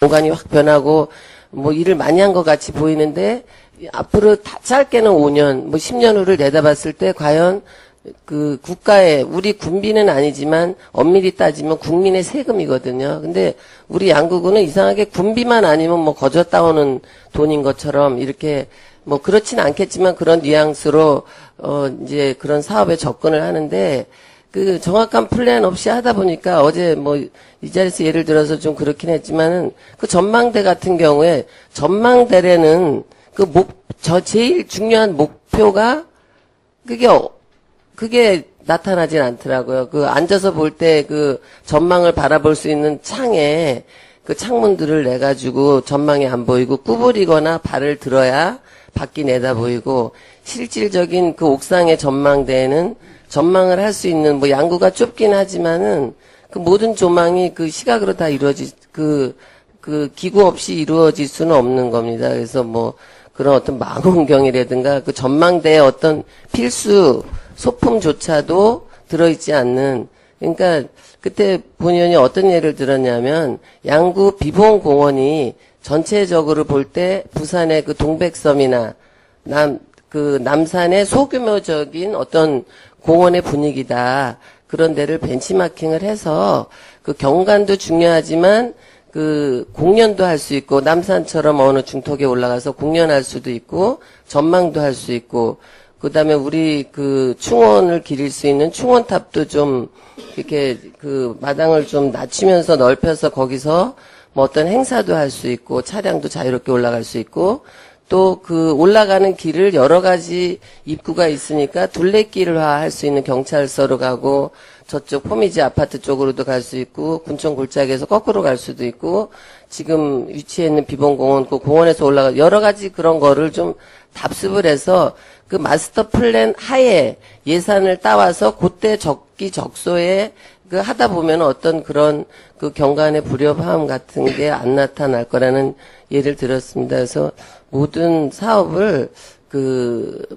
공간이 확 변하고 뭐 일을 많이 한 것 같이 보이는데 앞으로 짧게는 5년, 뭐 10년 후를 내다봤을 때 과연 그 국가의 우리 군비는 아니지만 엄밀히 따지면 국민의 세금이거든요. 근데 우리 양구군은 이상하게 군비만 아니면 뭐 거저 따오는 돈인 것처럼 이렇게 뭐 그렇진 않겠지만 그런 뉘앙스로 이제 그런 사업에 접근을 하는데 그 정확한 플랜 없이 하다 보니까 어제 뭐 이 자리에서 예를 들어서 좀 그렇긴 했지만은 그 전망대 같은 경우에 전망대래는 제일 중요한 목표가 그게 나타나진 않더라고요. 그 앉아서 볼 때 그 전망을 바라볼 수 있는 창에 그 창문들을 내가지고 전망이 안 보이고 구부리거나 발을 들어야 밖이 내다 보이고 실질적인 그 옥상의 전망대에는 전망을 할 수 있는 뭐 양구가 좁긴 하지만은 그 모든 조망이 그 시각으로 다 그 기구 없이 이루어질 수는 없는 겁니다. 그래서 뭐 그런 어떤 망원경이라든가 그 전망대의 어떤 필수 소품조차도 들어있지 않는, 그러니까 그때 본의원이 어떤 예를 들었냐면 양구 비봉공원이 전체적으로 볼 때 부산의 그 동백섬이나 남산의 소규모적인 어떤 공원의 분위기다. 그런 데를 벤치마킹을 해서 그 경관도 중요하지만 그 공연도 할 수 있고 남산처럼 어느 중턱에 올라가서 공연할 수도 있고 전망도 할 수 있고 그다음에 우리 그 충원을 기릴 수 있는 충원탑도 좀 이렇게 그 마당을 좀 낮추면서 넓혀서 거기서 뭐 어떤 행사도 할 수 있고 차량도 자유롭게 올라갈 수 있고 또 그 올라가는 길을 여러 가지 입구가 있으니까 둘레길화 할 수 있는 경찰서로 가고 저쪽 포미지 아파트 쪽으로도 갈 수 있고 군청 골짜기에서 거꾸로 갈 수도 있고 지금 위치해 있는 비봉공원 그 공원에서 올라가 여러 가지 그런 거를 좀 답습을 해서 그 마스터 플랜 하에 예산을 따와서 그때 적기적소에 그 하다 보면 어떤 그런 그 경관의 불협화음 같은 게 안 나타날 거라는 예를 들었습니다. 그래서 모든 사업을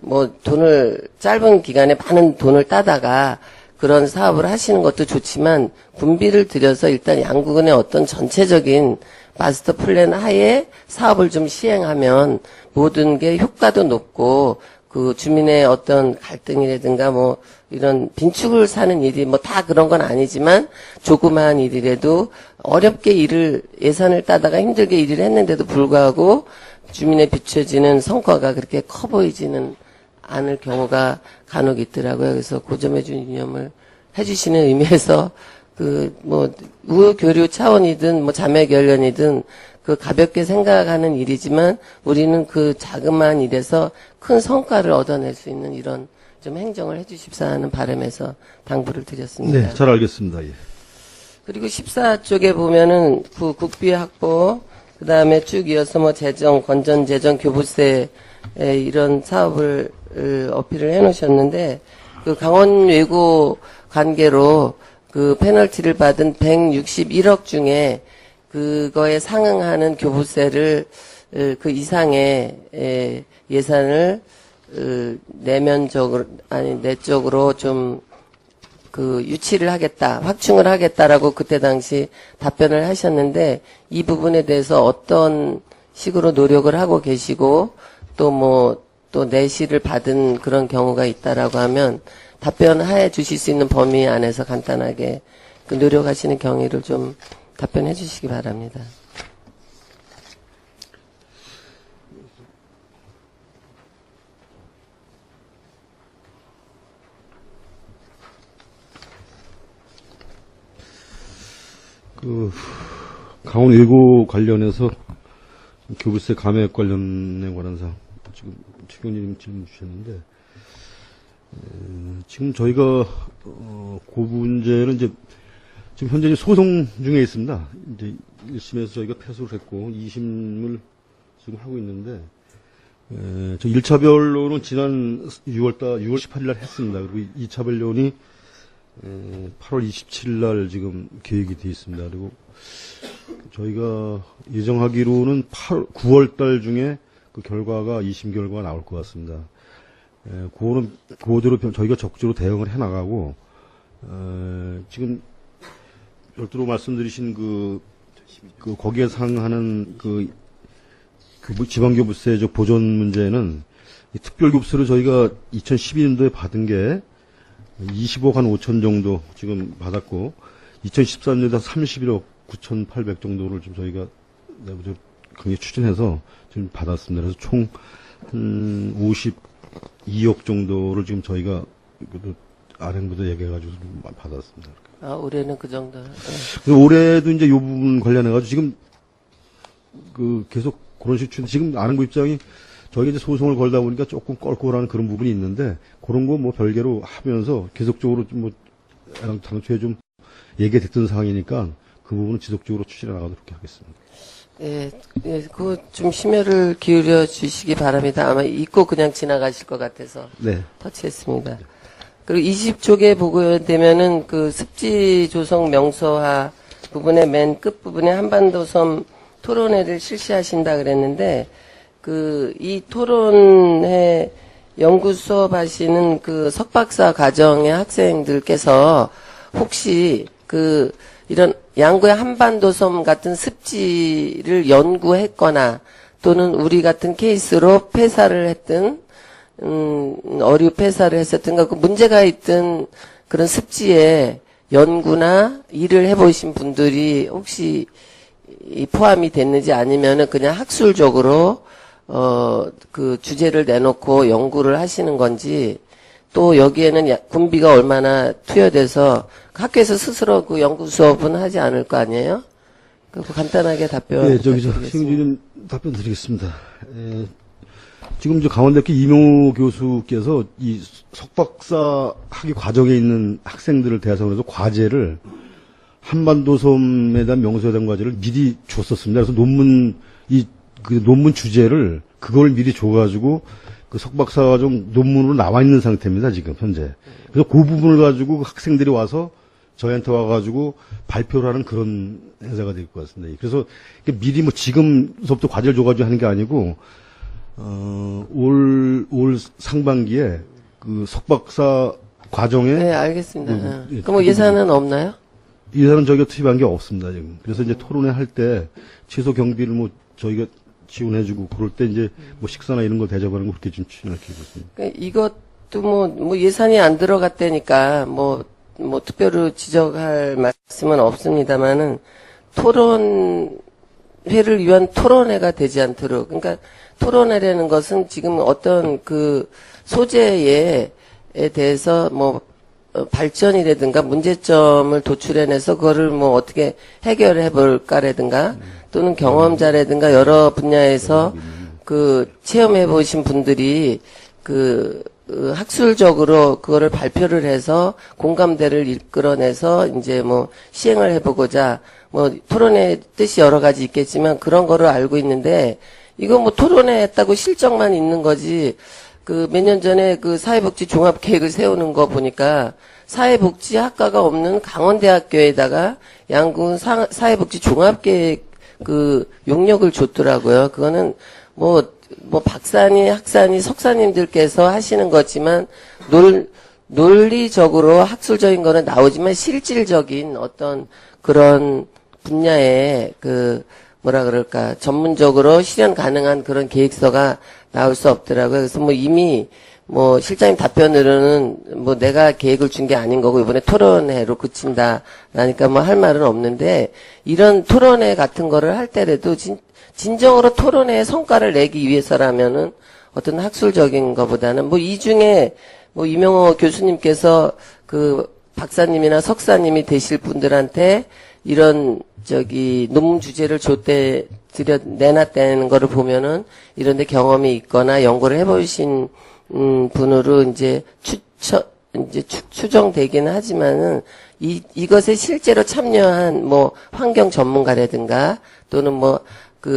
뭐 돈을 짧은 기간에 많은 돈을 따다가 그런 사업을 하시는 것도 좋지만 군비를 들여서 일단 양구군의 어떤 전체적인 마스터 플랜 하에 사업을 좀 시행하면 모든 게 효과도 높고 그 주민의 어떤 갈등이라든가 뭐 이런 빈축을 사는 일이 뭐 다 그런 건 아니지만 조그마한 일이라도 어렵게 예산을 따다가 힘들게 일을 했는데도 불구하고 주민의 비춰지는 성과가 그렇게 커 보이지는 않을 경우가 간혹 있더라고요. 그래서 그 점에 좀 유념을 해주시는 의미에서 뭐 우호교류 차원이든 뭐 자매결연이든 그 가볍게 생각하는 일이지만 우리는 그 자그마한 일에서 큰 성과를 얻어낼 수 있는 이런 좀 행정을 해주십사 하는 바람에서 당부를 드렸습니다. 네, 잘 알겠습니다. 예. 그리고 14쪽에 보면은 그 국비 확보, 그 다음에 쭉 이어서 뭐 재정, 건전재정, 교부세 이런 사업을 어필을 해놓으셨는데 그 강원 외고 관계로 그 페널티를 받은 161억 중에 그거에 상응하는 교부세를 그 이상의 예산을 내적으로 좀 그 유치를 하겠다, 확충을 하겠다라고 그때 당시 답변을 하셨는데 이 부분에 대해서 어떤 식으로 노력을 하고 계시고 또 내실을 받은 그런 경우가 있다라고 하면 답변해 주실 수 있는 범위 안에서 간단하게 그 노력하시는 경위를 좀 답변해 주시기 바랍니다. 강원 외고 관련해서 교부세 감액 관련에 관한 사항 지금 최 의원님 질문 주셨는데 지금 저희가 그 문제는 이제 지금 현재 소송 중에 있습니다. 이제 1심에서 저희가 패소를 했고 2심을 지금 하고 있는데 저 1차 변론은 지난 6월 18일 날 했습니다. 그리고 2차 변론이 8월 27일 날 지금 계획이 되어 있습니다. 그리고 저희가 예정하기로는 9월 달 중에 그 결과가 2심 결과가 나올 것 같습니다. 그거는 그대로 저희가 적극적으로 대응을 해 나가고 지금 별도로 말씀드리신 그 거기에 상하는 지방교부세 보존 문제는 이 특별교부세를 저희가 2012년도에 받은 게 20억 한 5천 정도 지금 받았고 2013년에 31억 9,800 정도를 좀 저희가 내부적으로 강력 추진해서 지금 받았습니다. 그래서 총 한 52억 정도를 지금 저희가 아랭부도 얘기해가지고 받았습니다. 아, 올해는 그 정도. 네. 그래서 올해도 이제 이 부분 관련해가지고 지금 계속 그런 식으로 지금 아랭부 입장이 저희가 이제 소송을 걸다 보니까 조금 껄껄한 그런 부분이 있는데 그런 거 뭐 별개로 하면서 계속적으로 좀 당초에 좀 얘기가 됐던 상황이니까 그 부분은 지속적으로 추진해 나가도록 하겠습니다. 예, 그거 좀 심혈을 기울여 주시기 바랍니다. 아마 잊고 그냥 지나가실 것 같아서. 네. 터치했습니다. 그리고 20쪽에 보게 되면은 그 습지 조성 명소화 부분의 맨 끝부분에 한반도섬 토론회를 실시하신다 그랬는데, 이 토론회 연구 수업 하시는 그 석박사 과정의 학생들께서 혹시 이런 양구의 한반도섬 같은 습지를 연구했거나 또는 우리 같은 케이스로 폐사를 했든 어류 폐사를 했었든가 그 문제가 있던 그런 습지에 연구나 일을 해보신 분들이 혹시 포함이 됐는지 아니면은 그냥 학술적으로 그 주제를 내놓고 연구를 하시는 건지 또 여기에는 군비가 얼마나 투여돼서 학교에서 스스로 그 연구 수업은 하지 않을 거 아니에요? 그 간단하게 답변. 네, 지금 답변 드리겠습니다. 지금 강원대학교 이명호 교수께서 이 석박사 학위 과정에 있는 학생들을 대상으로 해서 과제를 한반도섬에 대한 명소에 대한 과제를 미리 줬었습니다. 그래서 논문 주제를 그걸 미리 줘가지고 그 석박사 과정 논문으로 나와 있는 상태입니다, 지금 현재. 그래서 그 부분을 가지고 학생들이 와서 저희한테 와가지고 발표를 하는 그런 행사가 될 것 같습니다. 그래서 미리 지금서부터 과제를 줘가지고 하는 게 아니고, 올 상반기에 그 석박사 과정에. 네, 알겠습니다. 그럼 예산은 없나요? 예산은 저희가 투입한 게 없습니다, 지금. 그래서 이제 토론회 할 때 취소 경비를 저희가 지원해주고 그럴 때 이제 식사나 이런 거 대접하는 거 그렇게 좀 추진할 계획이 있습니다. 그러니까 이것도 예산이 안 들어갔다니까 특별히 지적할 말씀은 없습니다만은 토론회를 위한 토론회가 되지 않도록 그러니까 토론회라는 것은 지금 어떤 그 소재에 대해서 발전이라든가 문제점을 도출해내서 그거를 어떻게 해결해 볼까라든가 또는 경험자라든가 여러 분야에서 체험해 보신 분들이 학술적으로 그거를 발표를 해서 공감대를 이끌어내서 이제 시행을 해보고자 토론회 뜻이 여러 가지 있겠지만 그런 거를 알고 있는데 이거 토론회 했다고 실적만 있는 거지 몇 년 전에 사회복지 종합계획을 세우는 거 보니까 사회복지학과가 없는 강원대학교에다가 양군 사회복지 종합계획 용역을 줬더라고요. 그거는 박사니 학사니 석사님들께서 하시는 거지만 논리적으로 학술적인 거는 나오지만 실질적인 어떤 그런 분야의 전문적으로 실현 가능한 그런 계획서가 나올 수 없더라고요. 그래서 이미 실장님 답변으로는 내가 계획을 준 게 아닌 거고 이번에 토론회로 그친다. 라니까 할 말은 없는데 이런 토론회 같은 거를 할 때라도 진정으로 토론회의 성과를 내기 위해서라면은 어떤 학술적인 것보다는 이 중에 이명호 교수님께서 박사님이나 석사님이 되실 분들한테 이런 논문 주제를 내놨다는 거를 보면은 이런 데 경험이 있거나 연구를 해보신 분으로 이제 추정되기는 하지만은 이것에 실제로 참여한 환경 전문가라든가 또는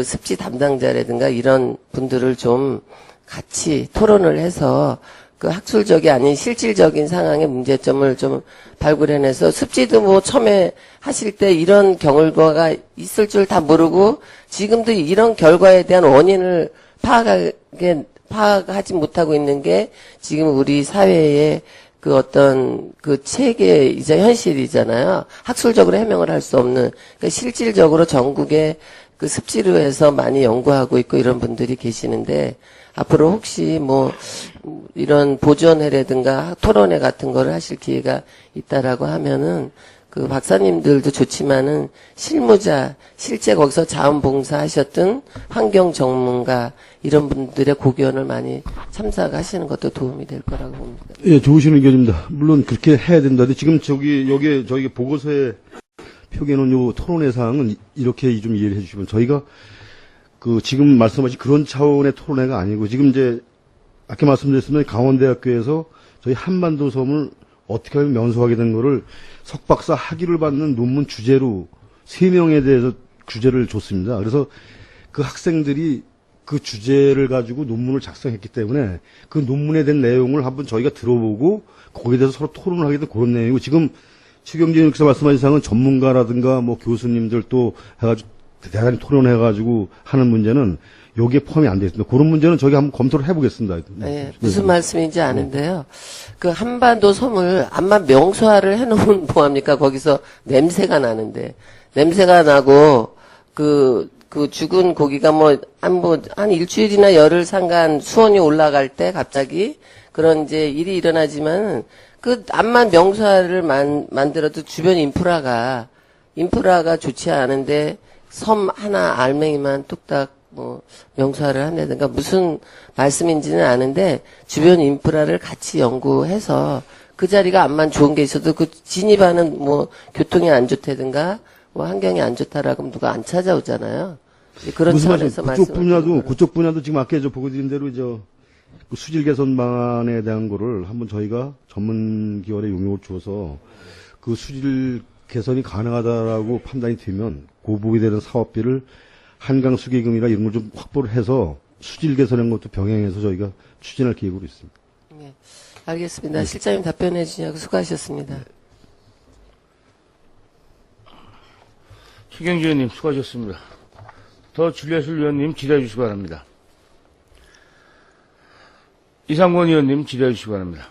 습지 담당자라든가 이런 분들을 좀 같이 토론을 해서 학술적이 아닌 실질적인 상황의 문제점을 좀 발굴해내서 습지도 처음에 하실 때 이런 결과가 있을 줄 다 모르고 지금도 이런 결과에 대한 원인을 파악하지 못하고 있는 게 지금 우리 사회의 그 어떤 그 체계이자 현실이잖아요. 학술적으로 해명을 할 수 없는, 그러니까 실질적으로 전국에 그 습지로해서 많이 연구하고 있고 이런 분들이 계시는데, 앞으로 혹시 뭐 이런 보존회라든가 토론회 같은 거를 하실 기회가 있다라고 하면은 그 박사님들도 좋지만은 실무자, 실제 거기서 자원봉사 하셨던 환경 전문가 이런 분들의 고견을 많이 참석하시는 것도 도움이 될 거라고 봅니다. 예, 좋으신 의견입니다. 물론 그렇게 해야 된다. 근데 지금 여기에 저희 보고서에 표기해놓은 요 토론회 사항은 이렇게 좀 이해를 해주시면 저희가 그 지금 말씀하신 그런 차원의 토론회가 아니고 지금 이제 아까 말씀드렸으면 강원대학교에서 저희 한반도 섬을 어떻게 하면 명소하게 된 거를 석박사 학위를 받는 논문 주제로 3명에 대해서 주제를 줬습니다. 그래서 그 학생들이 그 주제를 가지고 논문을 작성했기 때문에 그 논문에 대한 내용을 한번 저희가 들어보고 거기에 대해서 서로 토론을 하게 된 그런 내용이고 지금 최경진 교수께서 말씀하신 사항은 전문가라든가 뭐 교수님들 또 해가지고 대단히 토론해가지고 하는 문제는 여기에 포함이 안 되어 있습니다. 그런 문제는 저희가 한번 검토를 해보겠습니다. 네, 무슨 말씀인지 아는데요. 그 한반도 섬을 암만 명소화를 해놓으면 뭐합니까? 거기서 냄새가 나는데 냄새가 나고 그 죽은 고기가 한 일주일이나 열흘 상간 수온이 올라갈 때 갑자기 그런 이제 일이 일어나지만 그 암만 명소화를 만들어도 주변 인프라가 좋지 않은데 섬 하나 알맹이만 뚝딱 명소화를 한다든가 무슨 말씀인지는 아는데 주변 인프라를 같이 연구해서 그 자리가 암만 좋은 게 있어도 그 진입하는 교통이 안 좋다든가 환경이 안 좋다라고 하면 누가 안 찾아오잖아요. 그런 차원에서 그쪽 분야도 지금 아까 보고 드린 대로 그 수질 개선 방안에 대한 거를 한번 저희가 전문 기관에 용역을 줘서 그 수질 개선이 가능하다라고 판단이 되면 고부에 되는 사업비를 한강 수계금이나 이런 걸 좀 확보를 해서 수질 개선한 것도 병행해서 저희가 추진할 계획으로 있습니다. 네, 알겠습니다. 실장님 답변해 주시냐고 수고하셨습니다. 최경지 의원님 수고하셨습니다. 더 질의하실 의원님 질의해 주시기 바랍니다. 이상권 의원님 질의해 주시기 바랍니다.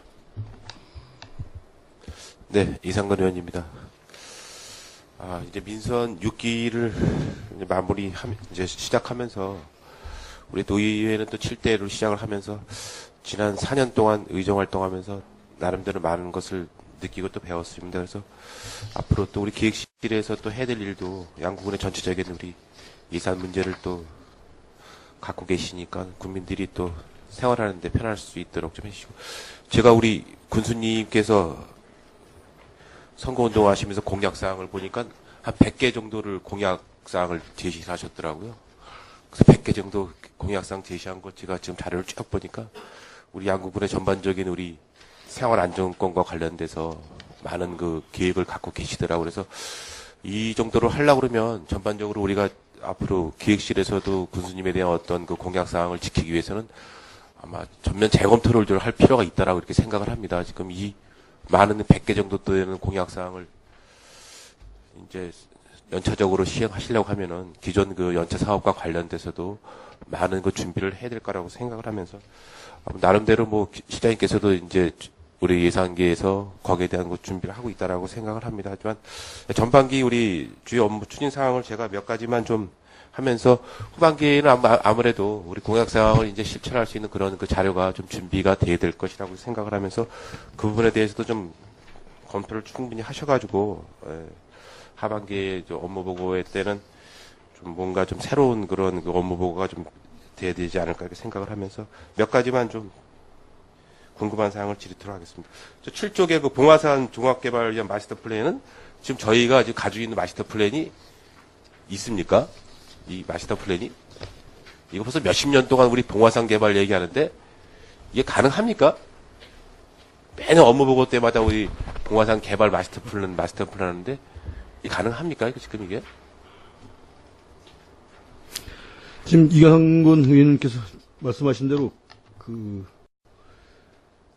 네, 이상권 의원입니다. 이제 민선 6기를 이제 시작하면서 우리 도의회는 또 7대로 시작을 하면서 지난 4년 동안 의정 활동하면서 나름대로 많은 것을 느끼고 또 배웠습니다. 그래서 앞으로 또 우리 기획실에서 또 해야 될 일도 양구군의 전체적인 우리 예산 문제를 또 갖고 계시니까 국민들이 또 생활하는데 편할 수 있도록 좀 해주시고, 제가 우리 군수님께서 선거운동 하시면서 공약사항을 보니까 한 100개 정도를 공약사항을 제시를 하셨더라고요. 그래서 100개 정도 공약사항 제시한 거 제가 지금 자료를 쭉 보니까 우리 양구군의 전반적인 우리 생활 안정권과 관련돼서 많은 그 계획을 갖고 계시더라고요. 그래서 이 정도로 하려고 그러면 전반적으로 우리가 앞으로 기획실에서도 군수님에 대한 어떤 그 공약사항을 지키기 위해서는 아마 전면 재검토를 좀 할 필요가 있다라고 이렇게 생각을 합니다. 지금 이 많은 100개 정도 되는 공약사항을 이제 연차적으로 시행하시려고 하면은 기존 그 연차 사업과 관련돼서도 많은 그 준비를 해야 될 거라고 생각을 하면서 나름대로 시장님께서도 이제 우리 예산계에서 거기에 대한 준비를 하고 있다라고 생각을 합니다. 하지만 전반기 우리 주요 업무 추진 사항을 제가 몇 가지만 좀 하면서 후반기에는 아무래도 우리 공약 사항을 이제 실천할 수 있는 그런 그 자료가 좀 준비가 돼야 될 것이라고 생각을 하면서 그 부분에 대해서도 좀 검토를 충분히 하셔가지고 하반기에 업무 보고회 때는 좀 뭔가 좀 새로운 그런 그 업무 보고가 좀 돼야 되지 않을까 이렇게 생각을 하면서 몇 가지만 좀 궁금한 사항을 질의토록 하겠습니다. 7쪽의 그 봉화산 종합개발을 위한 마스터 플랜은 지금 저희가 지금 가지고 있는 마스터 플랜이 있습니까? 이 마스터 플랜이? 이거 벌써 몇십 년 동안 우리 봉화산 개발 얘기하는데 이게 가능합니까? 매년 업무 보고 때마다 우리 봉화산 개발 마스터 플랜 하는데 이게 가능합니까? 지금 이게? 지금 이강건 의원님께서 말씀하신 대로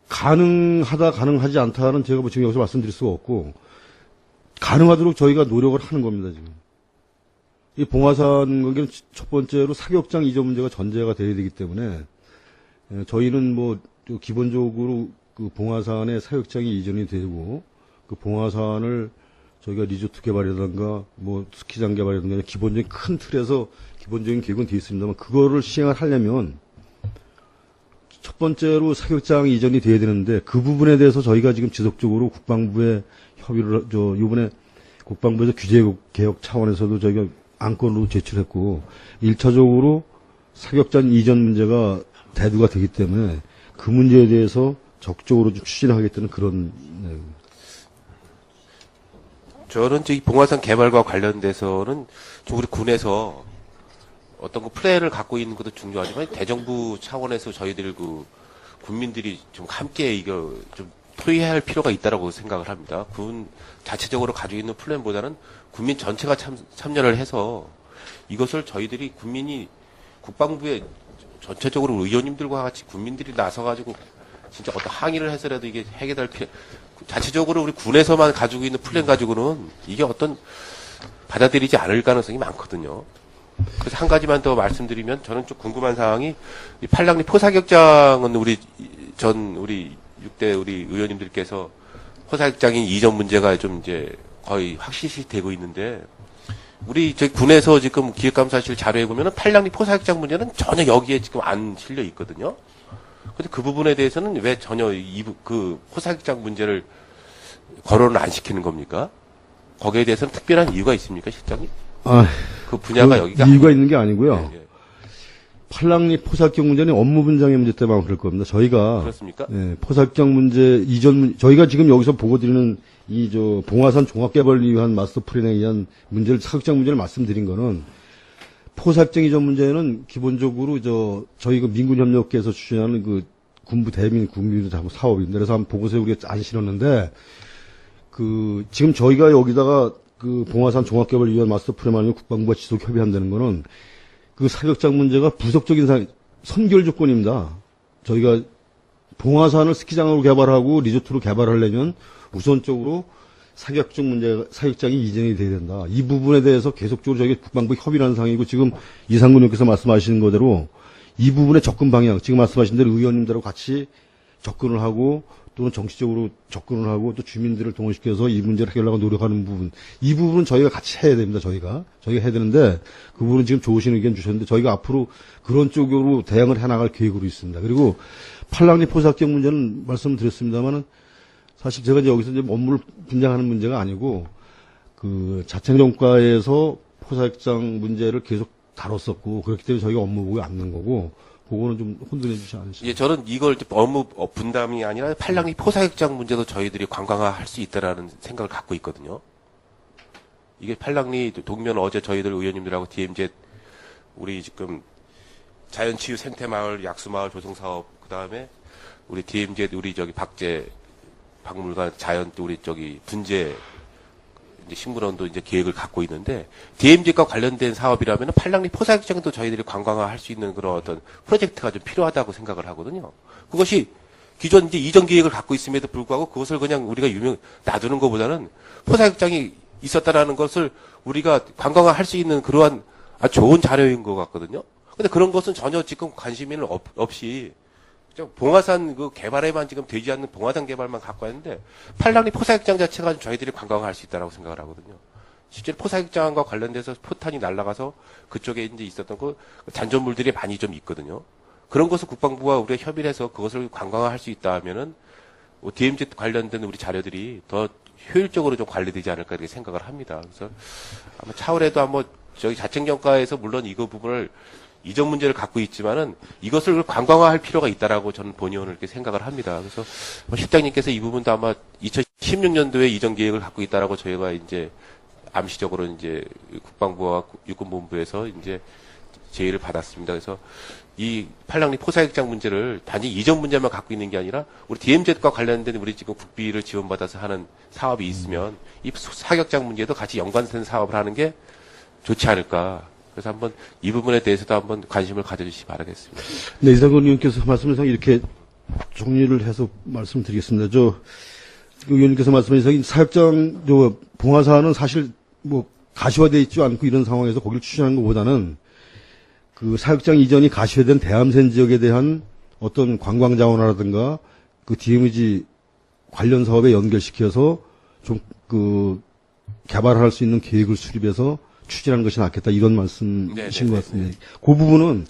가능하다, 가능하지 않다는 제가 지금 여기서 말씀드릴 수가 없고, 가능하도록 저희가 노력을 하는 겁니다, 지금. 이 봉화산 관계는 첫 번째로 사격장 이전 문제가 전제가 돼야 되기 때문에, 저희는 기본적으로 그 봉화산에 사육장이 이전이 되고 그 봉화산을 저희가 리조트 개발이라든가 뭐 스키장 개발이라든가 기본적인 큰 틀에서 기본적인 계획은 되어 있습니다만 그거를 시행을 하려면 첫 번째로 사격장 이전이 돼야 되는데 그 부분에 대해서 저희가 지금 지속적으로 국방부에 협의를 이번에 국방부에서 규제 개혁 차원에서도 저희가 안건으로 제출했고 1차적으로 사격장 이전 문제가 대두가 되기 때문에 그 문제에 대해서 적극적으로 좀 추진하겠다는 그런 내용입니다. 저는 저기 봉화산 개발과 관련돼서는 좀 우리 군에서 어떤 그 플랜을 갖고 있는 것도 중요하지만 대정부 차원에서 저희들 그 군민들이 좀 함께 이거 좀 토의해야 할 필요가 있다라고 생각을 합니다. 군 자체적으로 가지고 있는 플랜보다는 국민 전체가 참여를 해서 이것을 저희들이 국민이 국방부에 전체적으로 의원님들과 같이 국민들이 나서가지고 진짜 어떤 항의를 해서라도 이게 해결될 필요, 자체적으로 우리 군에서만 가지고 있는 플랜 가지고는 이게 어떤 받아들이지 않을 가능성이 많거든요. 그래서 한 가지만 더 말씀드리면 저는 좀 궁금한 사항이 이 팔랑리 포사격장은 우리 6대 우리 의원님들께서 포사격장인 이전 문제가 좀 이제 거의 확실시 되고 있는데 우리 저희 군에서 지금 기획감사실 자료에 보면은 팔랑리 포사격장 문제는 전혀 여기에 지금 안 실려 있거든요. 근데 그 부분에 대해서는 왜 전혀 그 포사격장 문제를 거론을 안 시키는 겁니까? 거기에 대해서는 특별한 이유가 있습니까, 실장님? 그 분야가 여기가 이유가 있는 게 아니고요. 예, 예. 팔랑리 포사격 문제는 업무 분장의 문제 때문에 그럴 겁니다. 저희가 그렇습니까? 예, 포사격 문제 이전 저희가 지금 여기서 보고 드리는 봉화산 종합개발을 위한 마스터 플랜에 의한 문제를 사격장 문제를 말씀드린 거는 포사격 이전 문제는 기본적으로 저희가 민군협력계에서 추진하는 그 군부 대민 국민도 사업입니다. 그래서 한번 보고서에 우리가 안 실었는데 지금 저희가 여기다가 그 봉화산 종합개발을 위한 마스터 플랜 아니면 국방부가 지속 협의한다는 거는 그 사격장 문제가 부속적인 선결 조건입니다. 저희가 봉화산을 스키장으로 개발하고 리조트로 개발하려면 우선적으로 사격장이 이전이 돼야 된다. 이 부분에 대해서 계속적으로 저희 국방부 협의를 하는 상황이고 지금 이상근 의원께서 말씀하시는 거대로 이 부분의 접근 방향, 지금 말씀하신 대로 의원님들하고 같이 접근을 하고 또는 정치적으로 접근을 하고 또 주민들을 동원시켜서 이 문제를 해결하고 노력하는 부분, 이 부분은 저희가 같이 해야 됩니다. 저희가 해야 되는데 그 부분은 지금 좋으신 의견 주셨는데 저희가 앞으로 그런 쪽으로 대응을 해나갈 계획으로 있습니다. 그리고 팔랑리 포사격 문제는 말씀드렸습니다만은 사실 제가 여기서 업무를 분장하는 문제가 아니고 그 자책정과에서 포사격장 문제를 계속 다뤘었고 그렇기 때문에 저희가 업무보고에 앉는 거고 그거는 좀 혼돈해 주지 않으시죠? 예, 저는 이걸 업무 분담이 아니라 팔랑리 포사격장 문제도 저희들이 관광화할 수 있다라는 생각을 갖고 있거든요. 이게 팔랑리 동면 어제 저희들 의원님들하고 DMZ 우리 지금 자연치유 생태마을, 약수마을 조성사업 그다음에 우리 DMZ 우리 박제 박물관 자연 또 우리 분재 이제 식물원도 이제 계획을 갖고 있는데 DMZ과 관련된 사업이라면 팔랑리 포사격장도 저희들이 관광화할 수 있는 그런 어떤 프로젝트가 좀 필요하다고 생각을 하거든요. 그것이 기존 이제 이전 계획을 갖고 있음에도 불구하고 그것을 그냥 우리가 놔두는 것보다는 포사격장이 있었다라는 것을 우리가 관광화할 수 있는 그러한 아주 좋은 자료인 것 같거든요. 근데 그런 것은 전혀 지금 관심이 없이 봉화산 그 개발에만 지금 되지 않는 봉화산 개발만 갖고 있는데 팔랑리 포사격장 자체가 저희들이 관광화할 수 있다라고 생각을 하거든요. 실제 포사격장과 관련돼서 포탄이 날아가서 그쪽에 이제 있었던 그 잔존물들이 많이 좀 있거든요. 그런 것을 국방부와 우리가 협의를 해서 그것을 관광화할 수 있다 하면은 DMZ 관련된 우리 자료들이 더 효율적으로 좀 관리되지 않을까 이렇게 생각을 합니다. 그래서 아마 차후에도 한번 저희 자책정과에서 물론 이거 부분을 이전 문제를 갖고 있지만은 이것을 관광화할 필요가 있다라고 저는 본의원을 이렇게 생각을 합니다. 그래서 실장님께서 이 부분도 아마 2016년도에 이전 계획을 갖고 있다라고 저희가 이제 암시적으로 이제 국방부와 육군본부에서 이제 제의를 받았습니다. 그래서 이 팔랑리 포사격장 문제를 단지 이전 문제만 갖고 있는 게 아니라 우리 DMZ과 관련된 우리 지금 국비를 지원받아서 하는 사업이 있으면 이 사격장 문제도 같이 연관된 사업을 하는 게 좋지 않을까. 그래서 한번 이 부분에 대해서도 한번 관심을 가져주시기 바라겠습니다. 네, 이상근 의원께서 말씀하신 이렇게 정리를 해서 말씀드리겠습니다. 의원님께서 말씀하신 사격장, 봉화산은 사실 가시화되어 있지 않고 이런 상황에서 거기를 추진하는 것보다는 그 사격장 이전이 가시화된 대암산 지역에 대한 어떤 관광 자원이라든가 그 DMZ 관련 사업에 연결시켜서 좀 그 개발할 수 있는 계획을 수립해서 추진하는 것이 낫겠다 이런 말씀이신 것 같습니다. 그 부분은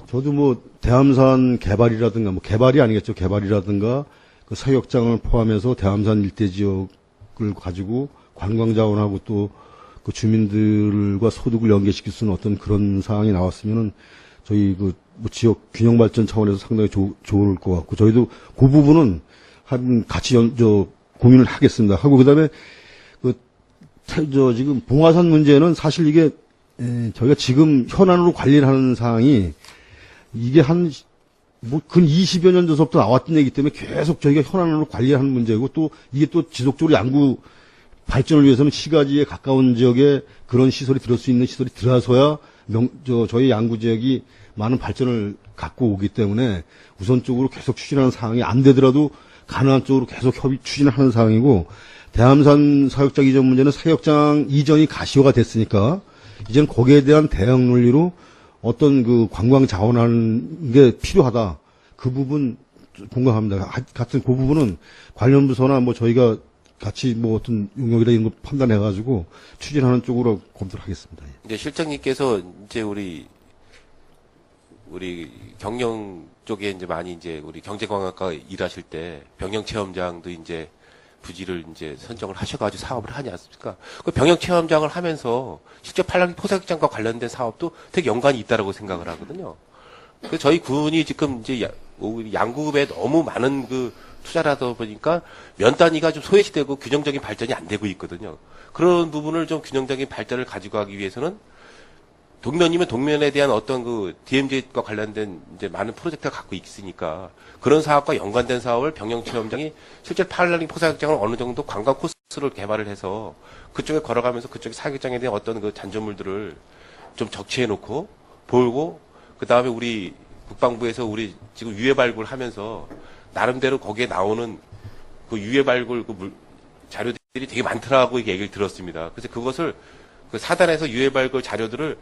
저도 뭐 대암산 개발이라든가 뭐 개발이 아니겠죠. 개발이라든가 그 사격장을 포함해서 대암산 일대 지역을 가지고 관광 자원하고 또 그 주민들과 소득을 연계시킬 수 있는 어떤 그런 사항이 나왔으면은 저희 그 뭐 지역 균형 발전 차원에서 상당히 좋을 것 같고 저희도 그 부분은 한 같이 고민을 하겠습니다. 하고 그다음에 지금 봉화산 문제는 사실 이게 저희가 지금 현안으로 관리를 하는 사항이 이게 근 20여 년 전서부터 나왔던 얘기 때문에 계속 저희가 현안으로 관리하는 문제고 또 이게 또 지속적으로 양구 발전을 위해서는 시가지에 가까운 지역에 그런 시설이 들을 수 있는 시설이 들어서야 저희 양구 지역이 많은 발전을 갖고 오기 때문에 우선적으로 계속 추진하는 상황이 안 되더라도 가능한 쪽으로 계속 추진하는 상황이고 대암산 사격장 이전 문제는 사격장 이전이 가시화가 됐으니까 이제는 거기에 대한 대응 논리로 어떤 그 관광 자원하는 게 필요하다. 그 부분 공감합니다. 같은 그 부분은 관련 부서나 뭐 저희가 같이 뭐 어떤 용역이나 이런 거 판단해가지고 추진하는 쪽으로 검토를 하겠습니다. 이제 실장님께서 이제 우리 경영 쪽에 이제 많이 이제 우리 경제관광과 일하실 때 병영체험장도 이제 부지를 이제 선정을 하셔가지고 사업을 하지 않습니까? 그 병영체험장을 하면서 실제 팔랑기 포사격장과 관련된 사업도 되게 연관이 있다라고 생각을 하거든요. 그 저희 군이 지금 이제 양구에 너무 많은 그 투자를 하다 보니까 면 단위가 좀 소외시되고 균형적인 발전이 안 되고 있거든요. 그런 부분을 좀 균형적인 발전을 가지고 가기 위해서는 동면이면 동면에 대한 어떤 그 DMZ과 관련된 이제 많은 프로젝트가 갖고 있으니까 그런 사업과 연관된 사업을 병영체험장이 실제 팔랑기 포사격장을 어느 정도 관광 코스를 개발을 해서 그쪽에 걸어가면서 그쪽의 사격장에 대한 어떤 그 잔존물들을 좀 적치해 놓고 보고 그 다음에 우리 국방부에서 우리 지금 유해 발굴 하면서 나름대로 거기에 나오는 그 유해 발굴 자료들이 되게 많더라고 이게 얘기를 들었습니다. 그래서 그것을 그 사단에서 유해 발굴 자료들을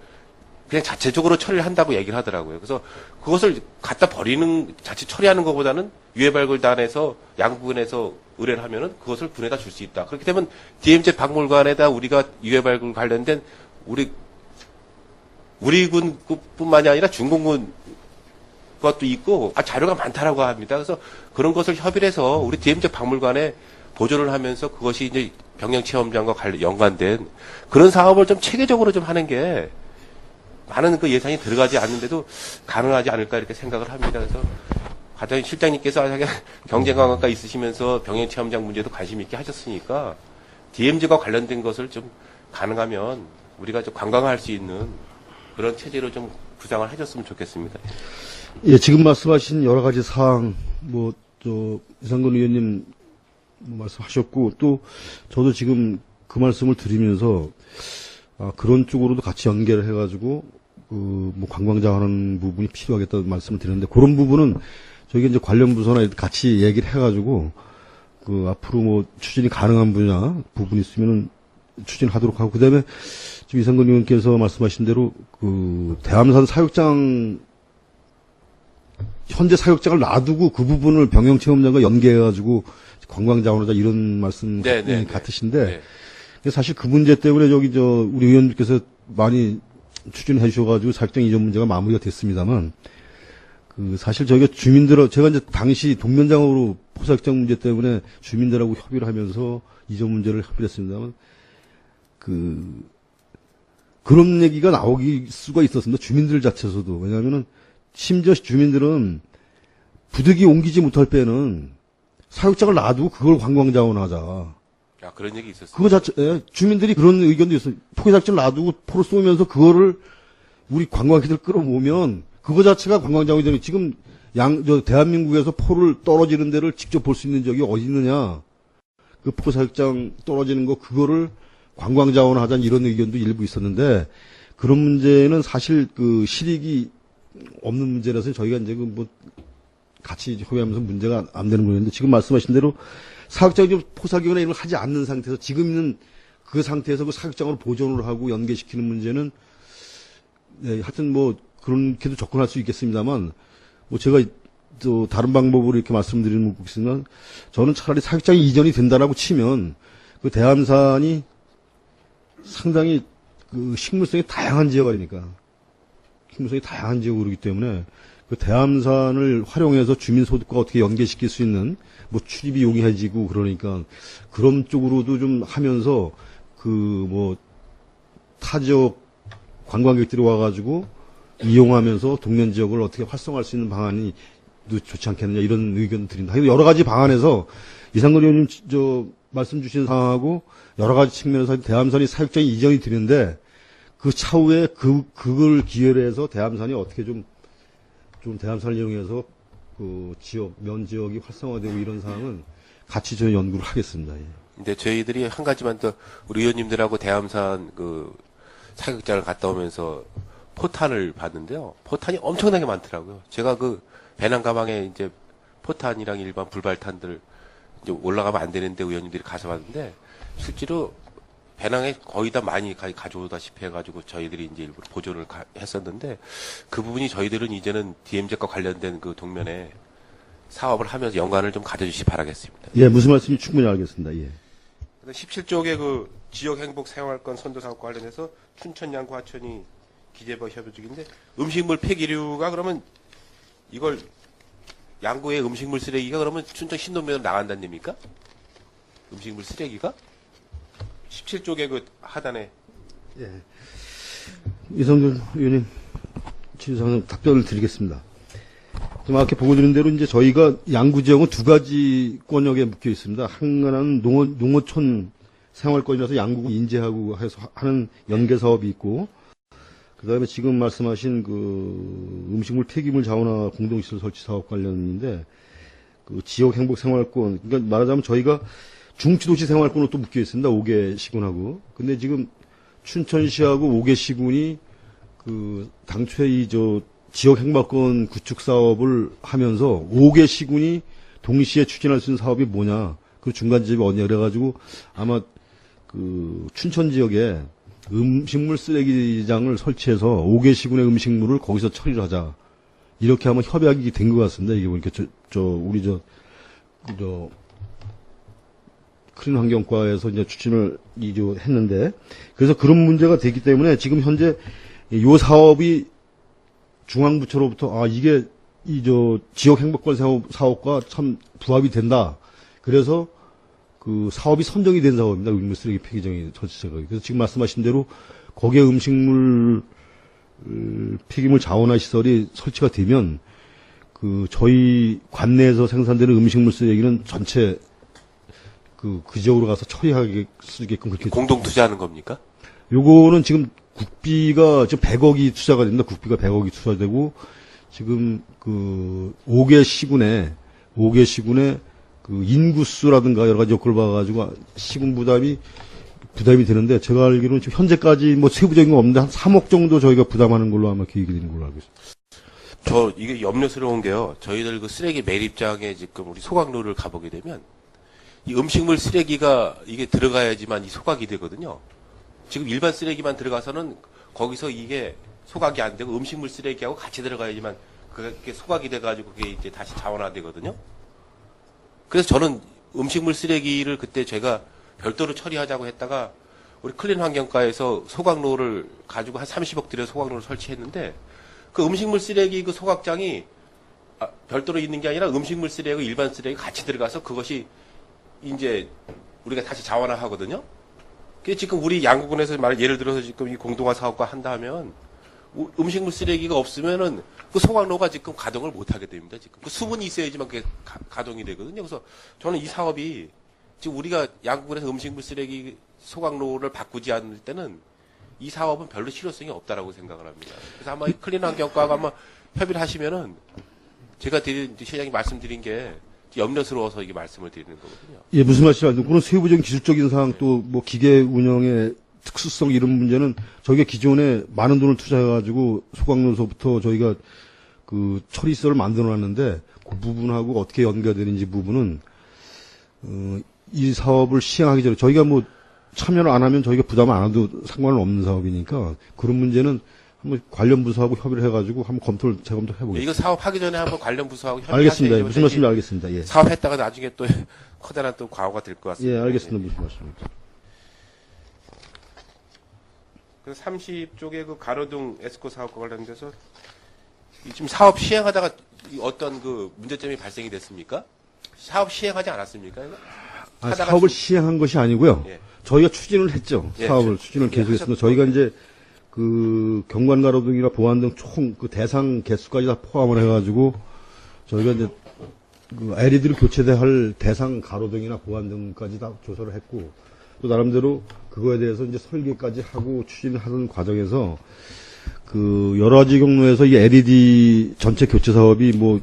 그냥 자체적으로 처리를 한다고 얘기를 하더라고요. 그래서 그것을 갖다 버리는 자체 처리하는 것보다는 유해 발굴단에서 양구군에서 의뢰를 하면은 그것을 군에다 줄 수 있다. 그렇게 되면 DMZ 박물관에다 우리가 유해 발굴 관련된 우리 군뿐만이 아니라 중공군 것도 있고 자료가 많다라고 합니다. 그래서 그런 것을 협의를 해서 우리 DMZ 박물관에 보존을 하면서 그것이 이제 병영체험장과 연관된 그런 사업을 좀 체계적으로 좀 하는 게 많은 그 예산이 들어가지 않는데도 가능하지 않을까 이렇게 생각을 합니다. 그래서 과연 실장님께서 경제관광과 있으시면서 병영체험장 문제도 관심 있게 하셨으니까 DMZ과 관련된 것을 좀 가능하면 우리가 좀 관광할 수 있는 그런 체제로 좀 구상을 해줬으면 좋겠습니다. 예, 지금 말씀하신 여러 가지 사항, 이상근 의원님 말씀하셨고, 또, 저도 지금 그 말씀을 드리면서, 그런 쪽으로도 같이 연결을 해가지고, 관광자 하는 부분이 필요하겠다는 말씀을 드렸는데, 그런 부분은 저희가 이제 관련 부서나 같이 얘기를 해가지고, 앞으로 추진이 가능한 부분이 있으면은 추진하도록 하고, 그 다음에 지금 이상근 의원께서 말씀하신 대로, 대암산 사육장, 현재 사육장을 놔두고 그 부분을 병영체험장과 연계해가지고 관광자원하자 이런 말씀 같으신데 사실 그 문제 때문에 우리 의원님께서 많이 추진해 주셔가지고 사육장 이전 문제가 마무리가 됐습니다만 사실 저희가 제가 이제 당시 동면장으로 포사육장 문제 때문에 주민들하고 협의를 하면서 이전 문제를 협의를 했습니다만 그런 얘기가 나오기 수가 있었습니다. 주민들 자체에서도. 왜냐하면은 심지어 주민들은 부득이 옮기지 못할 때는 사육장을 놔두고 그걸 관광자원하자. 그런 얘기 있었어요. 그거 자체, 주민들이 그런 의견도 있어요. 포기사육장을 놔두고 포를 쏘면서 그거를 우리 관광객들 끌어모으면 그거 자체가 관광자원이 되는 지금 대한민국에서 포를 떨어지는 데를 직접 볼 수 있는 적이 어디 있느냐. 그 포사육장 떨어지는 거 그거를 관광자원 하자는 이런 의견도 일부 있었는데 그런 문제는 사실 실익이 없는 문제라서 저희가 이제 같이 협의하면서 문제가 안 되는 거였는데 지금 말씀하신 대로 사육장이 포사격이나 이런 걸 하지 않는 상태에서 지금 있는 그 상태에서 그 사육장으로 보존을 하고 연계시키는 문제는 하여튼 그렇게도 접근할 수 있겠습니다만 제가 또 다른 방법으로 이렇게 말씀드리는 거 있으면 저는 차라리 사육장이 이전이 된다라고 치면 그 대암산이 상당히 그 식물성이 다양한 지역 아닙니까? 식물성이 다양한 지역이기 때문에 그 대암산을 활용해서 주민 소득과 어떻게 연계시킬 수 있는 뭐 출입이 용이해지고 그러니까 그런 쪽으로도 좀 하면서 그 뭐 타지역 관광객들이 와가지고 이용하면서 동면 지역을 어떻게 활성화할 수 있는 방안이 좋지 않겠느냐 이런 의견 드린다. 여러 가지 방안에서 이상근 의원님 저 말씀 주신 상황하고 여러 가지 측면에서 대암산이 사육장이 이전이 되는데 그 차후에 그걸 기회로 해서 대암산이 어떻게 좀 대암산을 이용해서 그 지역, 면 지역이 활성화되고 이런 상황은 같이 저희 연구를 하겠습니다. 예. 근데 저희들이 한 가지만 더 우리 의원님들하고 대암산 그 사격장을 갔다 오면서 포탄을 봤는데요. 포탄이 엄청나게 많더라고요. 제가 그 배낭 가방에 이제 포탄이랑 일반 불발탄들 이제 올라가면 안 되는데 의원님들이 가서 봤는데 실제로 배낭에 거의 다 많이 가져오다시피 해가지고 저희들이 이제 일부러 보존을 했었는데 그 부분이 저희들은 이제는 DMZ과 관련된 그 동면에 사업을 하면서 연관을 좀 가져주시 바라겠습니다. 예, 무슨 말씀인지 충분히 알겠습니다. 예. 17쪽의 그 지역 행복 생활권 선도 사업과 관련해서 춘천 양구 하천이 기재부 협의 중인데 음식물 폐기류가 그러면 이걸 양구의 음식물 쓰레기가 그러면 춘천 신도면으로 나간다는 얘기입니까? 음식물 쓰레기가? 17쪽의 그 하단에. 예. 이성준 의원님, 질의사항 답변을 드리겠습니다. 지금 아까 보고 드린 대로 이제 저희가 양구 지역은 두 가지 권역에 묶여 있습니다. 하나는 농어촌 생활권이라서 양구 인재하고 해서 하는 연계 사업이 있고, 그 다음에 지금 말씀하신 그 음식물 폐기물 자원화 공동시설 설치 사업 관련인데, 그 지역 행복 생활권, 그러니까 말하자면 저희가 중추도시 생활권으로 또 묶여 있습니다. 5개 시군하고. 근데 지금 춘천시하고 5개 시군이 그 당초에 지역 행복권 구축 사업을 하면서 5개 시군이 동시에 추진할 수 있는 사업이 뭐냐. 그 중간 지점이 어디냐. 그래가지고 아마 그 춘천 지역에 음식물 쓰레기장을 설치해서 5개 시군의 음식물을 거기서 처리를 하자. 이렇게 하면 협약이 된 것 같습니다. 이게 보니까 우리 크린 환경과에서 이제 추진을 했는데, 그래서 그런 문제가 되기 때문에 지금 현재 요 사업이 중앙부처로부터 이게 지역 행복권 사업과 참 부합이 된다. 그래서 그 사업이 선정이 된 사업입니다. 음식물 쓰레기 폐기장이 설치자가. 그래서 지금 말씀하신 대로 거기에 음식물 폐기물 자원화 시설이 설치가 되면 그 저희 관내에서 생산되는 음식물 쓰레기는 전체 그 지역으로 가서 처리하게 쓰게끔 그렇게 공동 투자하는 겁니까? 요거는 지금 국비가 지금 100억이 투자가 됩니다. 국비가 100억이 투자되고 지금 그 5개 시군에 그 인구수라든가 여러 가지 요건을 봐가지고 시군 부담이 되는데 제가 알기로는 지금 현재까지 뭐 세부적인 건 없는데 한 3억 정도 저희가 부담하는 걸로 아마 계획이 되는 걸로 알고 있습니다. 이게 염려스러운 게요. 저희들 그 쓰레기 매립장에 지금 우리 소각로를 가보게 되면 이 음식물 쓰레기가 이게 들어가야지만 이 소각이 되거든요. 지금 일반 쓰레기만 들어가서는 거기서 이게 소각이 안 되고 음식물 쓰레기하고 같이 들어가야지만 그게 소각이 돼가지고 그게 이제 다시 자원화되거든요. 그래서 저는 음식물 쓰레기를 그때 제가 별도로 처리하자고 했다가 우리 클린 환경과에서 소각로를 가지고 한 30억 들여 소각로를 설치했는데 그 음식물 쓰레기 그 소각장이 별도로 있는 게 아니라 음식물 쓰레기하고 일반 쓰레기 같이 들어가서 그것이 이제 우리가 다시 자원화 하거든요. 그게 지금 우리 양구군에서 예를 들어서 지금 이 공동화 사업과 한다 하면 음식물 쓰레기가 없으면은 그 소각로가 지금 가동을 못 하게 됩니다. 지금 그 수분이 있어야지만 그게 가동이 되거든요. 그래서 저는 이 사업이 지금 우리가 양구군에서 음식물 쓰레기 소각로를 바꾸지 않을 때는 이 사업은 별로 실효성이 없다라고 생각을 합니다. 그래서 아마 이 클린 환경과가 아마 협의를 하시면은 제가 시장님 말씀드린 게 염려스러워서 이게 말씀을 드리는 거거든요. 예, 무슨 말씀이신지 그런 세부적인 기술적인 사항 또 뭐 기계 운영의 특수성 이런 문제는 저희가 기존에 많은 돈을 투자해가지고 소각로서부터 저희가 그 처리시설을 만들어놨는데 그 부분하고 어떻게 연계되는지 부분은 이 사업을 시행하기 전에 저희가 뭐 참여를 안 하면 저희가 부담을 안 해도 상관은 없는 사업이니까 그런 문제는 한번 관련 부서하고 협의를 해가지고 한번 재검토를 해보겠습니다. 이거 사업하기 전에 한번 관련 부서하고 알겠습니다. 협의하셔야지 무슨 말씀인지 알겠습니다. 예. 사업했다가 나중에 또 커다란 또 과오가 될 것 같습니다. 예, 알겠습니다. 무슨 말씀입니까? 그 30쪽의 그 가로등 에스코 사업과 관련돼서 지금 사업 시행하다가 어떤 그 문제점이 발생이 됐습니까? 사업 시행하지 않았습니까? 이거? 하다가 사업을 시행한 것이 아니고요. 예. 저희가 추진을 했죠. 예, 사업을 추진을 계속했습니다. 하셨죠. 저희가 이제 그 경관 가로등이나 보안 등 총 그 대상 개수까지 다 포함을 해가지고 저희가 이제 그 LED로 교체할 대상 가로등이나 보안 등까지 다 조사를 했고 또 나름대로 그거에 대해서 이제 설계까지 하고 추진하는 과정에서 그 여러 가지 경로에서 이 LED 전체 교체 사업이 뭐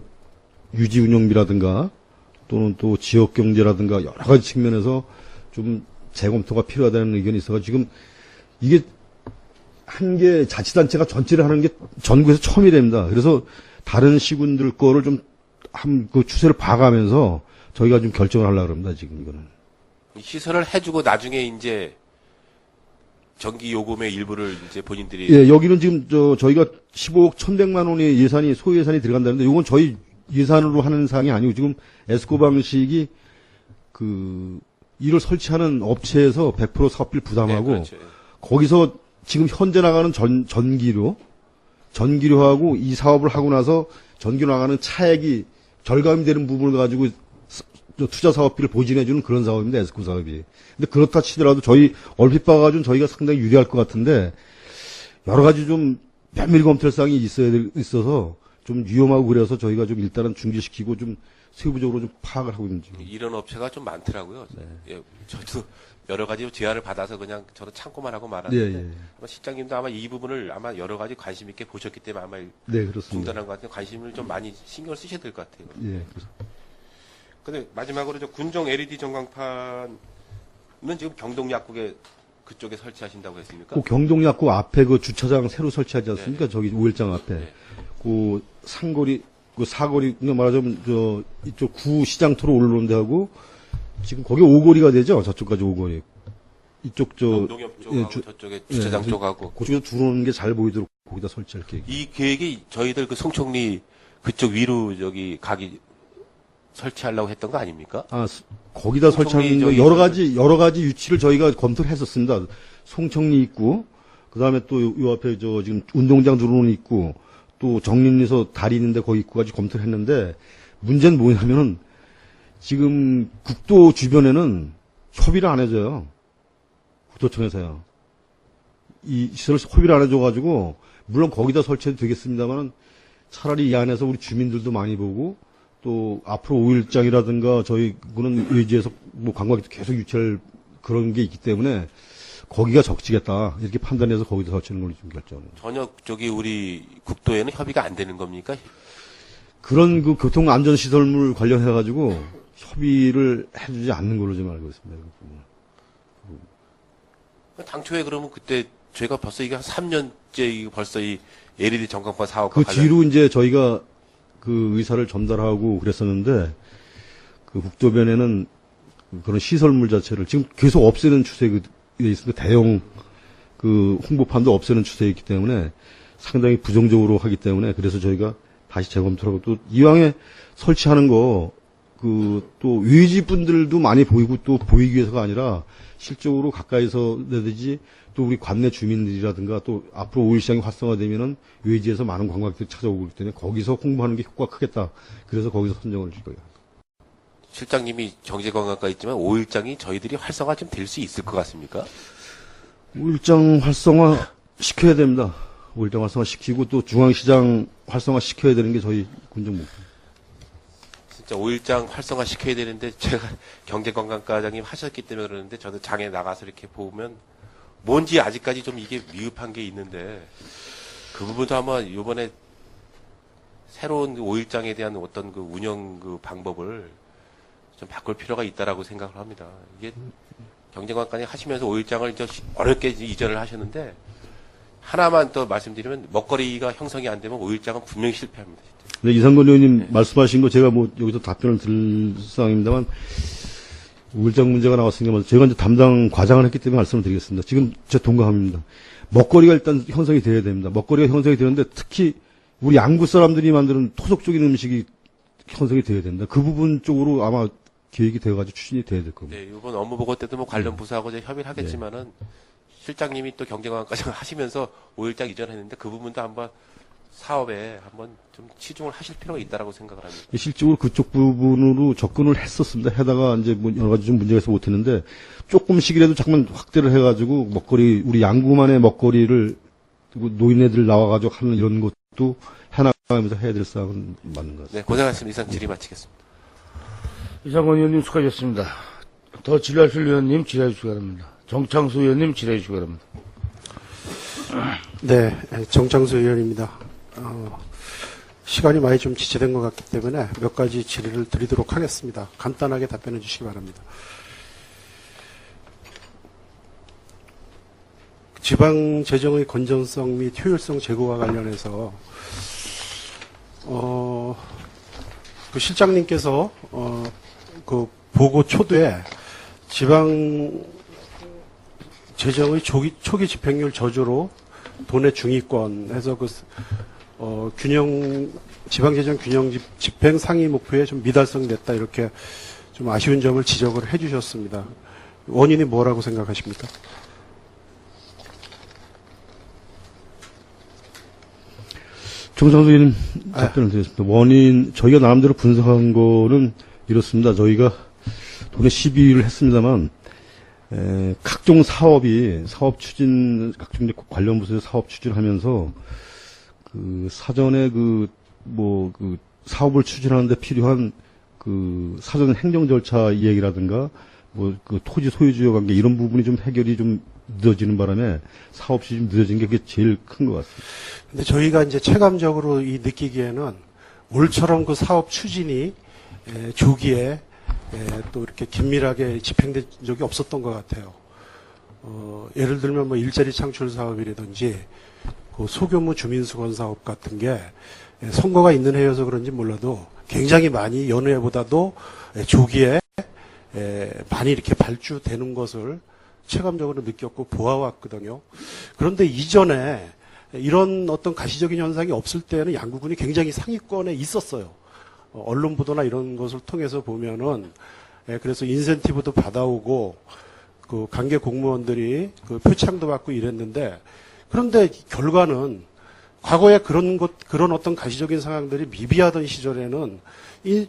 유지 운영비라든가 또는 또 지역 경제라든가 여러 가지 측면에서 좀 재검토가 필요하다는 의견이 있어서 지금 이게 한 개 자치단체가 전체를 하는 게 전국에서 처음이랍니다. 그래서 다른 시군들 거를 좀 그 추세를 봐가면서 저희가 좀 결정을 하려고 합니다. 지금 이거는. 시설을 해주고 나중에 이제 전기 요금의 일부를 이제 본인들이 예, 여기는 지금 저희가 15억 1,100만 원의 예산이 소요 예산이 들어간다는데 이건 저희 예산으로 하는 사항이 아니고 지금 에스코 방식이 그 이를 설치하는 업체에서 100% 사업비를 부담하고 네, 그렇죠. 거기서 지금 현재 나가는 전기료하고 이 사업을 하고 나서 전기료 나가는 차액이 절감이 되는 부분을 가지고 투자 사업비를 보증해주는 그런 사업입니다. 에스코 사업이. 근데 그렇다 치더라도 저희 얼핏 봐가지고 저희가 상당히 유리할 것 같은데 여러 가지 좀 면밀히 검토할 사항이 있어서 좀 위험하고 그래서 저희가 좀 일단은 중지시키고 좀 세부적으로 좀 파악을 하고 있는 중입니다. 이런 업체가 좀 많더라고요. 예, 저도 여러 가지 제안을 받아서 그냥 저도 참고만 하고 말았는데 예, 예. 아마 실장님도 아마 이 부분을 아마 여러 가지 관심 있게 보셨기 때문에 아마 네, 그렇습니다. 중단한 것 같아요. 관심을 좀 많이 신경을 쓰셔야 될 것 같아요. 예. 근데 마지막으로 저 군정 LED 전광판은 지금 경동약국에 그쪽에 설치하신다고 했습니까? 그 경동약국 앞에 그 주차장 새로 설치하지 않습니까? 저기 우일장 앞에. 네. 그 상거리, 그 사거리, 그냥 말하자면 이쪽 구시장터로 올라오는 데하고 지금 거기 오거리가 되죠? 저쪽까지 오거리. 이쪽 경동역 쪽하고 예, 저쪽에 주차장 쪽하고 그쪽에서 들어오는 게 잘 보이도록 거기다 설치할 계획. 이 계획이 저희들 그 송총리 그쪽 위로 저기 가기 설치하려고 했던 거 아닙니까? 거기다 송청리 설치하는 거 저기 여러 가지 유치를 저희가 검토를 했었습니다. 송청리 있고, 그 다음에 또 요 앞에 지금 운동장 들어오는 있고, 또 정림리서 다리 있는데 거기 있고까지 검토를 했는데, 문제는 뭐냐면은, 지금 국도 주변에는 협의를 안 해줘요. 국토청에서요. 이 시설을 협의를 안 해줘가지고, 물론 거기다 설치해도 되겠습니다만, 차라리 이 안에서 우리 주민들도 많이 보고, 또 앞으로 5일장이라든가 저희 그는 의지에서 뭐 관광객도 계속 유치할 그런 게 있기 때문에 거기가 적지겠다 이렇게 판단해서 거기다 설치는 걸로 지금 결정합니다. 전혀 저기 우리 국도에는 협의가 안 되는 겁니까? 그런 그 교통안전시설물 관련해 가지고 협의를 해주지 않는 걸로 지금 알고 있습니다. 당초에 그러면 그때 저희가 벌써 이게 한 3년째 벌써 이 LED 전광판 사업과 그 뒤로 이제 저희가 그 의사를 전달하고 그랬었는데 그 국도변에는 그런 시설물 자체를 지금 계속 없애는 추세에 있습니다. 대형 그 홍보판도 없애는 추세에 있기 때문에 상당히 부정적으로 하기 때문에 그래서 저희가 다시 재검토하고 또 이왕에 설치하는 거 그 또 외지 분들도 많이 보이고 또 보이기 위해서가 아니라 실적으로 가까이서 내듯이 또 우리 관내 주민들이라든가 또 앞으로 5일시장이 활성화되면은 외지에서 많은 관광객들이 찾아오고 그렇기 때문에 거기서 홍보하는 게 효과가 크겠다. 그래서 거기서 선정을 줄 거예요. 실장님이 경제관광가 있지만 5일장이 저희들이 활성화 좀 될 수 있을 것 같습니까? 5일장 활성화 시켜야 됩니다. 5일장 활성화 시키고 또 중앙시장 활성화 시켜야 되는 게 저희 군정 목표. 진짜 5일장 활성화 시켜야 되는데 제가 경제관광과장님 하셨기 때문에 그러는데 저도 장에 나가서 이렇게 보면 뭔지 아직까지 좀 이게 미흡한 게 있는데 그 부분도 아마 이번에 새로운 그 5일장에 대한 어떤 그 운영 그 방법을 좀 바꿀 필요가 있다라고 생각을 합니다. 이게 경제관광이 하시면서 5일장을 이제 어렵게 이전을 하셨는데 하나만 더 말씀드리면 먹거리가 형성이 안 되면 5일장은 분명히 실패합니다. 진짜. 네, 이상건 의원님 말씀하신 거 제가 뭐 여기서 답변을 드릴 상황입니다만 우울장 문제가 나왔으니까 먼저 제가 이제 담당 과장을 했기 때문에 말씀을 드리겠습니다. 지금 제 동감합니다. 먹거리가 일단 형성이 돼야 됩니다. 먹거리가 형성이 되는데 특히 우리 양구 사람들이 만드는 토속적인 음식이 형성이 돼야 된다. 그 부분 쪽으로 아마 계획이 되어가지고 추진이 돼야 될 겁니다. 네, 이번 업무 보고 때도 뭐 관련 부서하고 이제 협의를 하겠지만은 실장님이 또 경제관까지 하시면서 5일장 이전했는데 그 부분도 한번 사업에 한번 좀 치중을 하실 필요가 있다라고 생각을 합니다. 실질적으로 그쪽 부분으로 접근을 했었습니다. 해다가 이제 뭐 여러 가지 좀 문제가 있어서 못했는데 조금씩이라도 잠깐 확대를 해가지고 먹거리, 우리 양구만의 먹거리를 노인네들 나와가지고 하는 이런 것도 해나가면서 해야 될 사항은 맞는 것 같습니다. 네, 고생하셨습니다. 이상 질의 마치겠습니다. 이상권 의원님 수고하셨습니다. 더 질의하실 의원님 질의해 주시기 바랍니다. 정창수 의원님 질의해 주시기 바랍니다. 네, 정창수 의원입니다. 시간이 많이 좀 지체된 것 같기 때문에 몇 가지 질의를 드리도록 하겠습니다. 간단하게 답변해 주시기 바랍니다. 지방 재정의 건전성 및 효율성 제고와 관련해서 그 실장님께서 그 보고 초두에 지방 재정의 초기 집행률 저조로 돈의 중위권 해서 지방재정 균형 집행 상위 목표에 좀 미달성됐다 이렇게 좀 아쉬운 점을 지적을 해주셨습니다. 원인이 뭐라고 생각하십니까? 정상수 의원님 답변을 드리겠습니다. 원인, 저희가 나름대로 분석한 거는 이렇습니다. 저희가 돈의 12위를 했습니다만, 각종 사업 추진, 각종 관련 부서에서 사업 추진하면서, 사전에 사업을 추진하는데 필요한 사전 행정 절차 얘기라든가, 토지 소유주의 관계 이런 부분이 좀 해결이 좀 늦어지는 바람에 사업이 좀 늦어진 게 그게 제일 큰 것 같습니다. 근데 저희가 이제 체감적으로 느끼기에는 올처럼 그 사업 추진이 조기에 또 이렇게 긴밀하게 집행된 적이 없었던 것 같아요. 예를 들면 뭐 일자리 창출 사업이라든지 그 소규모 주민수건 사업 같은 게 선거가 있는 해여서 그런지 몰라도 굉장히 많이 여느 해보다도 조기에 많이 이렇게 발주되는 것을 체감적으로 느꼈고 보아왔거든요. 그런데 이전에 이런 어떤 가시적인 현상이 없을 때는 양구군이 굉장히 상위권에 있었어요. 언론 보도나 이런 것을 통해서 보면은 그래서 인센티브도 받아오고 그 관계 공무원들이 그 표창도 받고 이랬는데 그런데 결과는 과거에 그런 어떤 가시적인 상황들이 미비하던 시절에는 이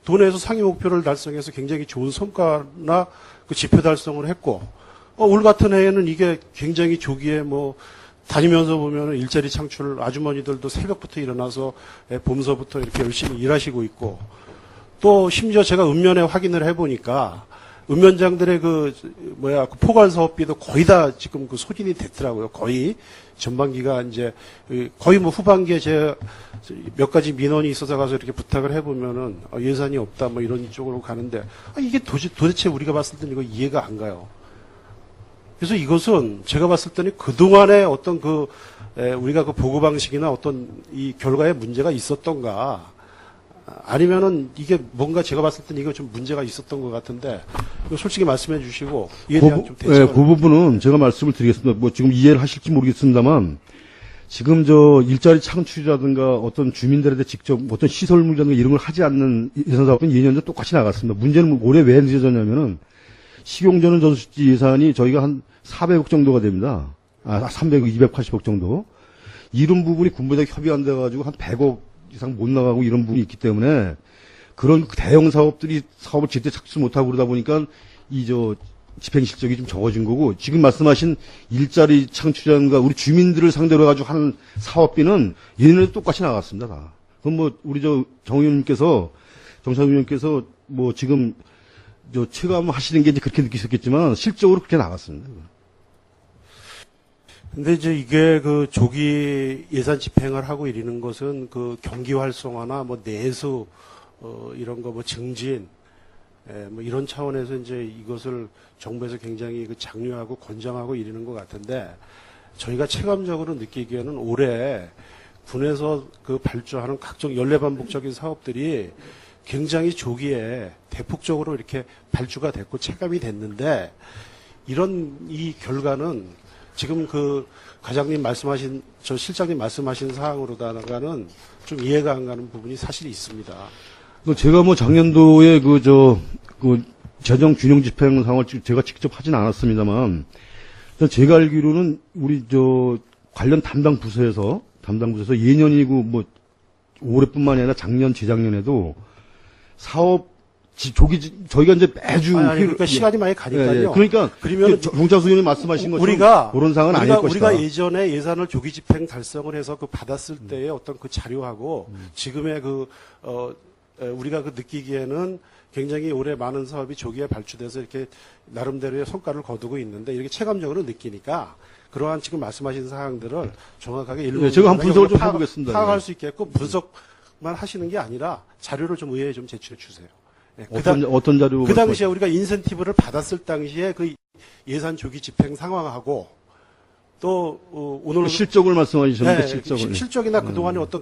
도내에서 상위 목표를 달성해서 굉장히 좋은 성과나 그 지표 달성을 했고, 올 같은 해에는 이게 굉장히 조기에 다니면서 보면은 일자리 창출 아주머니들도 새벽부터 일어나서 봄서부터 이렇게 열심히 일하시고 있고, 또 심지어 제가 읍면에 확인을 해보니까 읍면장들의 그 포괄 사업비도 거의 다 지금 그 소진이 됐더라고요. 거의 전반기가 이제 거의 후반기에 제 몇 가지 민원이 있어서 가서 이렇게 부탁을 해보면은 예산이 없다 이런 쪽으로 가는데 이게 도대체 우리가 봤을 때는 이거 이해가 안 가요. 그래서 이것은 제가 봤을 때는 그동안의 어떤 우리가 그 보고 방식이나 어떤 이 결과에 문제가 있었던가 아니면은 이게 뭔가 제가 봤을 때는 이거 좀 문제가 있었던 것 같은데 이거 솔직히 말씀해 주시고 이에 대한 좀 대책을. 그 부분은 제가 말씀을 드리겠습니다. 지금 이해를 하실지 모르겠습니다만 지금 일자리 창출이라든가 어떤 주민들한테 직접 어떤 시설물이라든가 이런 걸 하지 않는 예산 사업은 2년 전 똑같이 나갔습니다. 문제는 올해 왜 늦어졌냐면은 식용전원 저수지 예산이 저희가 한 400억 정도가 됩니다. 300억, 280억 정도. 이런 부분이 군부대가 협의 안 돼가지고 한 100억 이상 못 나가고 이런 부분이 있기 때문에 그런 대형 사업들이 사업을 제때 착수 못하고 그러다 보니까 집행 실적이 좀 적어진 거고 지금 말씀하신 일자리 창출이라든가 우리 주민들을 상대로 해가지고 하는 사업비는 예년에 똑같이 나갔습니다. 다. 그럼 우리 정 의원님께서 정상 의원님께서 지금 체감하시는 게 이제 그렇게 느끼셨겠지만 실적으로 그렇게 나갔습니다. 근데 이제 이게 조기 예산 집행을 하고 이러는 것은 경기 활성화나 내수 이런 거 증진 이런 차원에서 이제 이것을 정부에서 굉장히 장려하고 권장하고 이러는 것 같은데 저희가 체감적으로 느끼기에는 올해 군에서 발주하는 각종 연례반복적인 사업들이 굉장히 조기에 대폭적으로 이렇게 발주가 됐고 체감이 됐는데 이런 이 결과는 지금 그 과장님 말씀하신 저 실장님 말씀하신 사항으로다가는 좀 이해가 안 가는 부분이 사실 있습니다. 제가 뭐 작년도에 재정 균형 집행 상황을 제가 직접 하진 않았습니다만, 제가 알기로는 우리 관련 담당 부서에서 예년이고 뭐 올해뿐만이 아니라 작년, 재작년에도 사업 저희가 이제 매주 그러니까 시간이 많이 가니까요. 그러니까 그러면 정창수 의원님 말씀하신 것처럼 우리가 그런 상황은 아닐 것이다. 우리가 예전에 예산을 조기 집행 달성을 해서 그 받았을 때의 어떤 그 자료하고 지금의 우리가 느끼기에는 굉장히 올해 많은 사업이 조기에 발주돼서 이렇게 나름대로의 성과를 거두고 있는데 이렇게 체감적으로 느끼니까 그러한 지금 말씀하신 사항들을 정확하게 제가 한 분석을 좀 해보겠습니다. 파악할 수 있게끔 분석만 하시는 게 아니라 자료를 좀 의회에 좀 제출해 주세요. 어떤 자료? 그 당시에 우리가 인센티브를 받았을 당시에 그 예산 조기 집행 상황하고 또 오늘 실적을 말씀하셨는데 실적이나 그동안에 어떤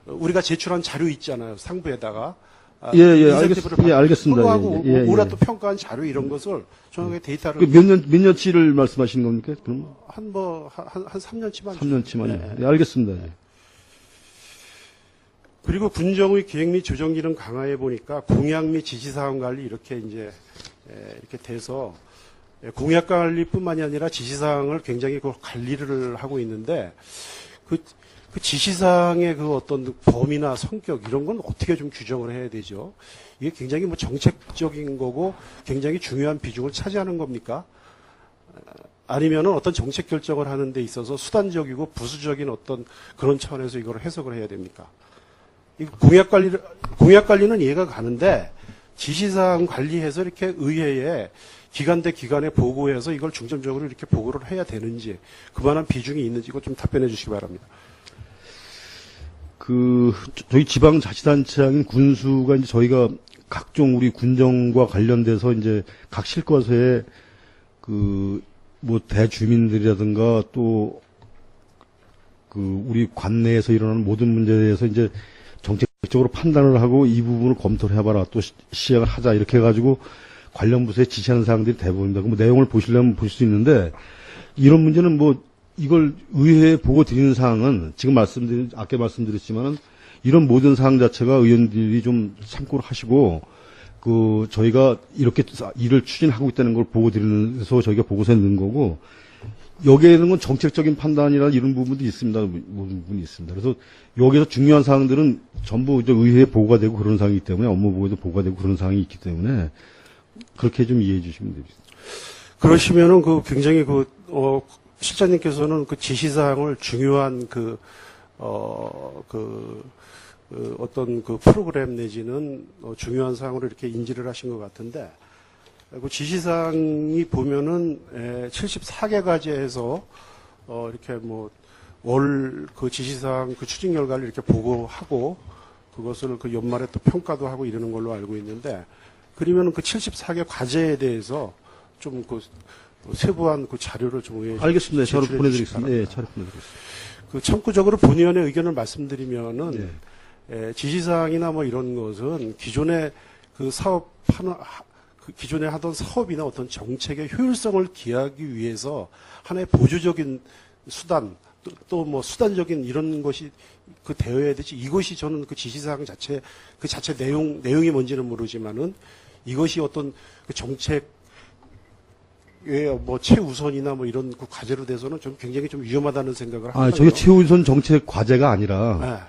우리가 제출한 자료 있잖아요. 상부에다가 알겠습니다. 하고 올해 또 평가한 자료 이런 것을 정확하게 데이터를 몇 년치를 말씀하시는 겁니까? 그럼 한 3년치만 3년치만요. 알겠습니다. 그리고 군정의 기획 및 조정 기능 강화해 보니까 공약 및 지시사항 관리 이렇게 이제 이렇게 돼서 공약 관리뿐만이 아니라 지시사항을 굉장히 관리를 하고 있는데 그 지시사항의 어떤 범위나 성격 이런 건 어떻게 좀 규정을 해야 되죠? 이게 굉장히 뭐 정책적인 거고 굉장히 중요한 비중을 차지하는 겁니까? 아니면은 어떤 정책 결정을 하는 데 있어서 수단적이고 부수적인 어떤 그런 차원에서 이걸 해석을 해야 됩니까? 공약 관리는 이해가 가는데 지시사항 관리해서 이렇게 의회에 기관 대 기관에 보고해서 이걸 중점적으로 이렇게 보고를 해야 되는지 그만한 비중이 있는지 이거 좀 답변해 주시기 바랍니다. 저희 지방자치단체장인 군수가 이제 저희가 각종 우리 군정과 관련돼서 이제 각 실과서에 뭐 대주민들이라든가 또 우리 관내에서 일어나는 모든 문제에 대해서 이제 정책적으로 판단을 하고 이 부분을 검토를 해봐라 또 시행을 하자 이렇게 해가지고 관련 부서에 지시하는 사항들이 대부분입니다. 뭐 내용을 보시려면 보실 수 있는데 이런 문제는 뭐 이걸 의회에 보고 드리는 사항은 지금 아까 말씀드렸지만은 이런 모든 사항 자체가 의원들이 좀 참고를 하시고 저희가 이렇게 일을 추진하고 있다는 걸 보고 드리면서 저희가 보고서에 넣은 거고 여기에는 건 정책적인 판단이나 이런 부분도 있습니다. 모든 부분이 있습니다. 그래서 여기서 중요한 사항들은 전부 의회에 보고가 되고 그런 사항이기 때문에 업무 보고에도 보고가 되고 그런 사항이 있기 때문에 그렇게 좀 이해해 주시면 됩니다. 그러시면은 굉장히 실장님께서는 지시사항을 중요한 어떤 프로그램 내지는 중요한 사항으로 이렇게 인지를 하신 것 같은데 지시사항이 보면은 74개 과제에서 이렇게 월 지시사항 추진 결과를 이렇게 보고하고 그것을 연말에 또 평가도 하고 이러는 걸로 알고 있는데 그러면은 74개 과제에 대해서 좀 세부한 자료를 좀 의회에 알겠습니다. 자료 보내드리겠습니다. 네, 자료 보내드리겠습니다. 참고적으로 본의원의 의견을 말씀드리면은 지시사항이나 이런 것은 기존에 기존에 하던 사업이나 어떤 정책의 효율성을 기하기 위해서 하나의 보조적인 수단 또 수단적인 이런 것이 되어야 되지 이것이 저는 지시사항 자체 내용이 뭔지는 모르지만은 이것이 어떤 정책 최우선이나 이런 과제로 돼서는 좀 굉장히 좀 위험하다는 생각을 합니다. 저게 최우선 정책 과제가 아니라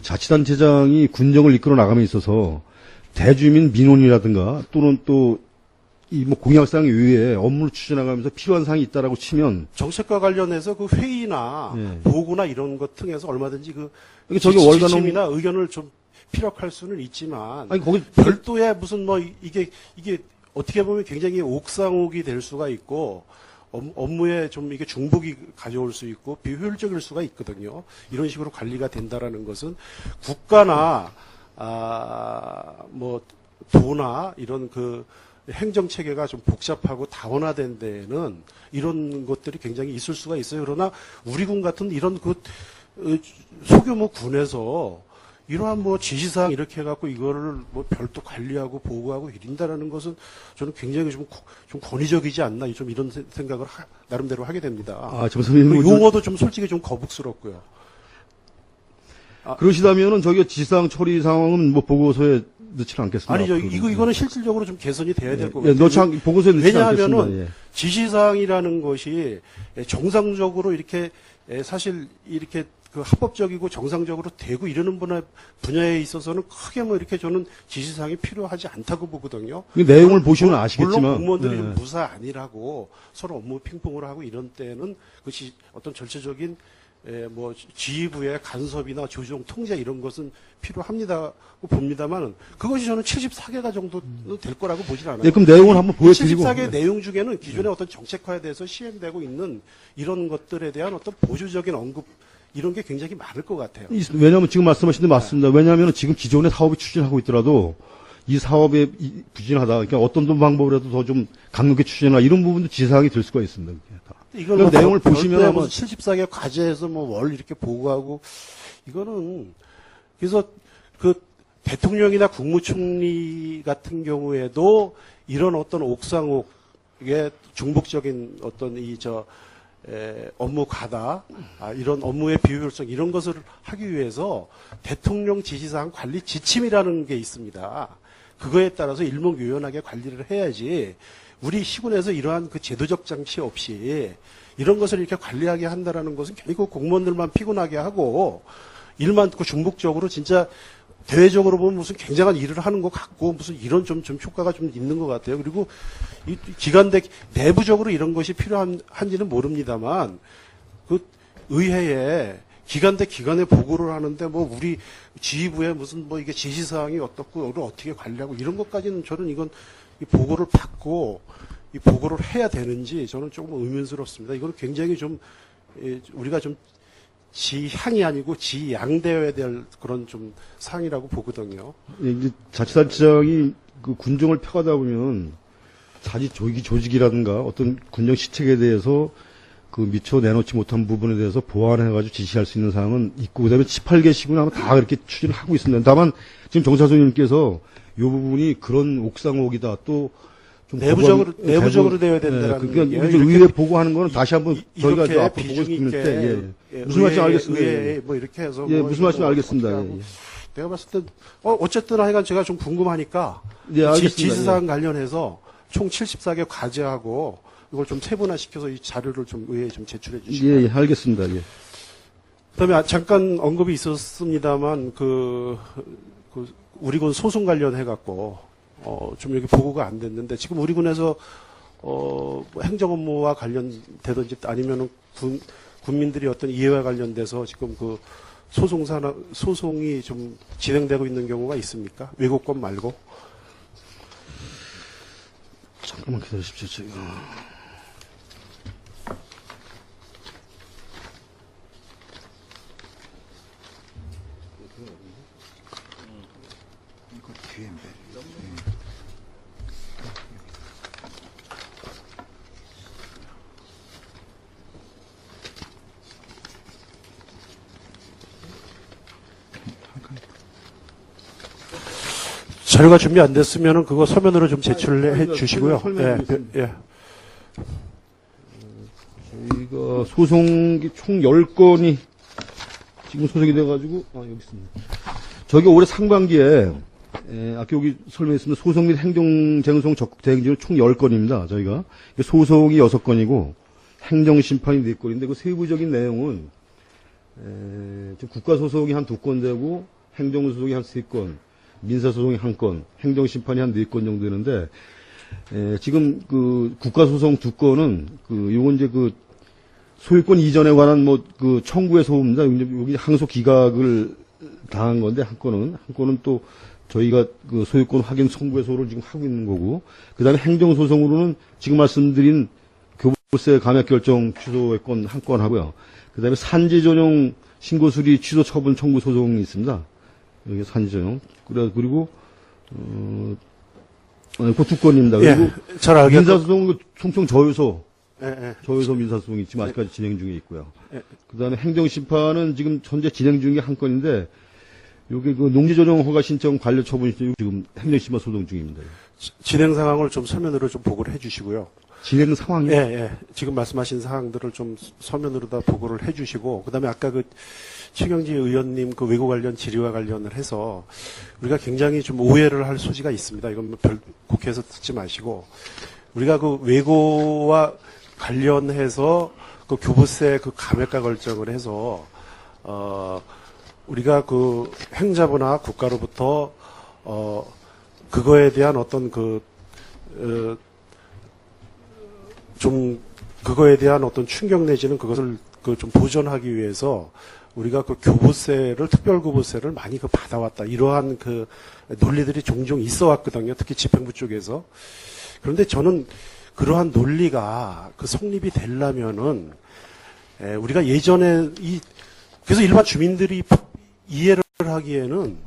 자치단체장이 군정을 이끌어 나감에 있어서 대주민 민원이라든가 또는 또 공약사항 이외에 업무를 추진하면서 필요한 사항이 있다라고 치면 정책과 관련해서 회의나 보고나 이런 것 등에서 얼마든지 저기 지침이나 의견을 좀 피력할 수는 있지만 거기 별도의 무슨 이게 어떻게 보면 굉장히 옥상옥이 될 수가 있고 업무에 좀 이게 중복이 가져올 수 있고 비효율적일 수가 있거든요. 이런 식으로 관리가 된다라는 것은 국가나 도나 이런 행정 체계가 좀 복잡하고 다원화된 데에는 이런 것들이 굉장히 있을 수가 있어요. 그러나 우리 군 같은 이런 소규모 군에서 이러한 뭐 지시사항 이렇게 해갖고 이거를 뭐 별도 관리하고 보고하고 이런다라는 것은 저는 굉장히 좀 권위적이지 않나 좀 이런 생각을 나름대로 하게 됩니다. 아, 저 선생님. 그 용어도 좀 솔직히 좀 거북스럽고요. 그러시다면은 저기 지시사항 처리 상황은 뭐 보고서에 넣지는 않겠습니다. 아니죠. 앞으로는. 이거는 실질적으로 좀 개선이 돼야 될 것 예, 같아요. 보고서에 넣지 않겠습니다. 왜냐하면은 예. 지시사항이라는 것이 정상적으로 이렇게 사실 이렇게 그 합법적이고 정상적으로 되고 이러는 분야에 있어서는 크게 뭐 이렇게 저는 지시사항이 필요하지 않다고 보거든요. 그 내용을 보시면 물론 아시겠지만. 공무원들이 예. 좀 무사 아니라고 서로 업무 핑퐁을 하고 이런 때는 그것이 어떤 절차적인 뭐 지휘부의 간섭이나 조정 통제 이런 것은 필요합니다고 봅니다만 그것이 저는 74개가 정도 될 거라고 보진 않아요. 네, 그럼 내용을 한번 보여드리고. 74개 내용 중에는 기존의 어떤 정책화에 대해서 시행되고 있는 이런 것들에 대한 어떤 보조적인 언급 이런 게 굉장히 많을 것 같아요. 왜냐하면 지금 말씀하신 데 맞습니다. 왜냐하면 지금 기존의 사업이 추진하고 있더라도 이 사업에 부진하다. 그러니까 어떤 방법이라도 더 좀 강력하게 추진하라. 이런 부분도 지시사항이 될 수가 있습니다. 이걸 그 내용을 보시면 아마 74개 과제에서 뭐 월 이렇게 보고하고 이거는 그래서 그 대통령이나 국무총리 같은 경우에도 이런 어떤 옥상옥의 중복적인 어떤 업무 과다, 이런 업무의 비효율성 이런 것을 하기 위해서 대통령 지시사항 관리 지침이라는 게 있습니다. 그거에 따라서 일목요연하게 관리를 해야지 우리 시군에서 이러한 그 제도적 장치 없이 이런 것을 이렇게 관리하게 한다라는 것은 괜히 그 공무원들만 피곤하게 하고 일만 그 중복적으로 진짜 대외적으로 보면 무슨 굉장한 일을 하는 것 같고 무슨 이런 좀 효과가 좀 있는 것 같아요. 그리고 이 기관대 내부적으로 이런 것이 필요한지는 모릅니다만 그 의회에 기관 대 기관에 보고를 하는데 뭐 우리 지휘부에 무슨 뭐 이게 지시사항이 어떻고 이걸 어떻게 관리하고 이런 것까지는 저는 이건 이 보고를 받고 이 보고를 해야 되는지 저는 조금 의문스럽습니다. 이건 굉장히 좀 우리가 좀 지향이 아니고 지양되어야 될 그런 좀 사항이라고 보거든요. 이제 자치단체장이 그 군정을 펴가다 보면 자치 조직이라든가 어떤 군정 시책에 대해서 그 미처 내놓지 못한 부분에 대해서 보완해가지고 지시할 수 있는 사항은 있고, 그 다음에 18개 시군 아마 다 그렇게 추진을 하고 있습니다. 다만 지금 정사수님께서 이 부분이 그런 옥상옥이다 또 좀 내부적으로 되어야 된다는 그러니까 의회 보고하는 거는 다시 한번 저희가 이렇게 앞으로 보고 싶을 때 무슨 말씀 알겠습니다. 의회 뭐 이렇게 해서 예, 뭐 무슨 말씀 이거 알겠습니다. 어떻게 하고. 예. 내가 봤을 때 어쨌든 하여간 제가 좀 궁금하니까 예, 알겠습니다. 지시사항 관련해서 총 74개 과제하고 이걸 좀 세분화시켜서 이 자료를 좀 의회에 좀 제출해 주시고. 예, 알겠습니다. 예. 그다음에 잠깐 언급이 있었습니다만 우리군 소송 관련해 갖고 좀 여기 보고가 안 됐는데 지금 우리군에서 뭐 행정 업무와 관련되든지 아니면은 군민들이 어떤 이해와 관련돼서 지금 그 소송이 좀 진행되고 있는 경우가 있습니까? 외국권 말고. 잠깐만 기다리십시오. 지금. 자료가 준비 안 됐으면은 그거 서면으로 좀 제출해 주시고요. 예. 저희가 소송이 총 10건이 지금 소송이 돼가지고, 여기 있습니다. 저희가 올해 상반기에, 아까 여기 설명했습니다. 소송 및 행정쟁송 적극 대행진은 총 10건입니다. 저희가. 소송이 6건이고, 행정심판이 4건인데, 그 세부적인 내용은, 지금 국가소송이 한 2건 되고, 행정소송이 한 3건, 민사소송이 1건, 행정심판이 한 4건 정도 되는데, 지금 그 국가소송 2건은, 요건 이제 소유권 이전에 관한 그 청구의 소입니다. 여기 항소 기각을 당한 건데, 한 건은 또 저희가 그 소유권 확인 청구의 소를 지금 하고 있는 거고, 그 다음에 행정소송으로는 지금 말씀드린 교부세 감액 결정 취소의 건 한 건 하고요. 그 다음에 산지 전용 신고 수리 취소 처분 청구 소송이 있습니다. 여기 산지 전용. 그리고, 그 2건입니다. 예, 그리고 잘 알겠고. 민사소송은 총총 저유소. 예. 저유소 민사소송이 지금 아직까지 진행 중에 있고요. 예. 그 다음에 행정심판은 지금 현재 진행 중에 한 건인데, 요게 그 농지조정 허가 신청 반려 처분 신청 지금 행정심사 소송 중입니다. 진행 상황을 좀 서면으로 좀 보고를 해주시고요. 진행 상황이 예, 예. 지금 말씀하신 사항들을 좀 서면으로 다 보고를 해주시고, 그 다음에 아까 그 최경지 의원님 그 외고 관련 질의와 관련을 해서 우리가 굉장히 좀 오해를 할 소지가 있습니다. 이건 별 국회에서 듣지 마시고, 우리가 그 외고와 관련해서 그 교부세 그 감액과 결정을 해서, 우리가 그 행자부나 국가로부터, 그거에 대한 어떤 그거에 대한 어떤 충격 내지는 그것을 좀 보존하기 위해서 우리가 그 교부세를, 특별교부세를 많이 받아왔다. 이러한 그 논리들이 종종 있어 왔거든요. 특히 집행부 쪽에서. 그런데 저는 그러한 논리가 그 성립이 되려면은, 우리가 예전에 그래서 일반 주민들이 이해를 하기에는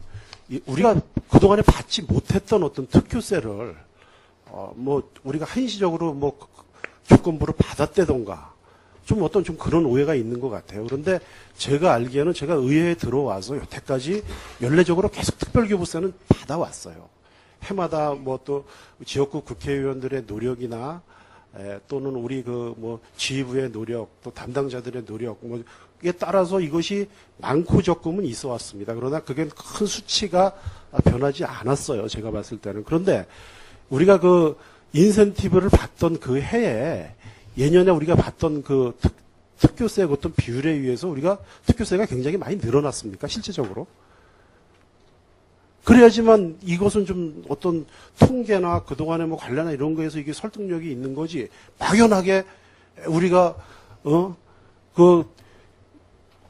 우리가 그동안에 받지 못했던 어떤 특효세를, 우리가 한시적으로 조건부를 받았다던가, 좀 어떤 좀 그런 오해가 있는 것 같아요. 그런데 제가 알기에는 제가 의회에 들어와서 여태까지 연례적으로 계속 특별교부세는 받아왔어요. 해마다 또 지역구 국회의원들의 노력이나 또는 우리 지휘부의 노력, 또 담당자들의 노력, 이에 따라서 이것이 많고 적금은 있어 왔습니다. 그러나 그게 큰 수치가 변하지 않았어요. 제가 봤을 때는. 그런데 우리가 그 인센티브를 받던 그 해에 예년에 우리가 받던 그 특교세 어떤 비율에 의해서 우리가 특교세가 굉장히 많이 늘어났습니까? 실제적으로. 그래야지만 이것은 좀 어떤 통계나 그동안에 관련한 이런 거에서 이게 설득력이 있는 거지. 막연하게 우리가,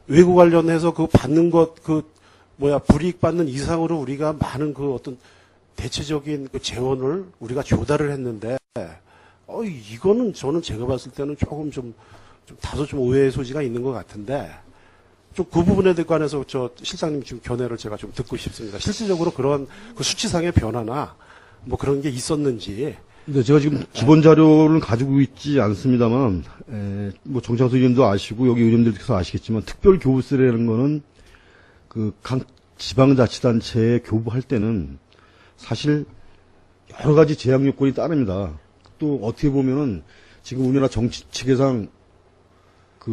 외고 관련해서 받는 것, 불이익 받는 이상으로 우리가 많은 어떤 대체적인 재원을 우리가 조달을 했는데, 이거는 저는 제가 봤을 때는 조금 다소 오해의 소지가 있는 것 같은데, 좀 그 부분에 관해서 실장님 지금 견해를 제가 좀 듣고 싶습니다. 실질적으로 그런 그 수치상의 변화나 그런 게 있었는지. 근데 제가 지금 기본 자료를 가지고 있지 않습니다만, 정창수 의원도 아시고 여기 의원님들께서 아시겠지만 특별 교부세라는 거는 각 지방자치단체에 교부할 때는 사실 여러 가지 제약 요건이 따릅니다. 또 어떻게 보면은 지금 우리나라 정치 체계상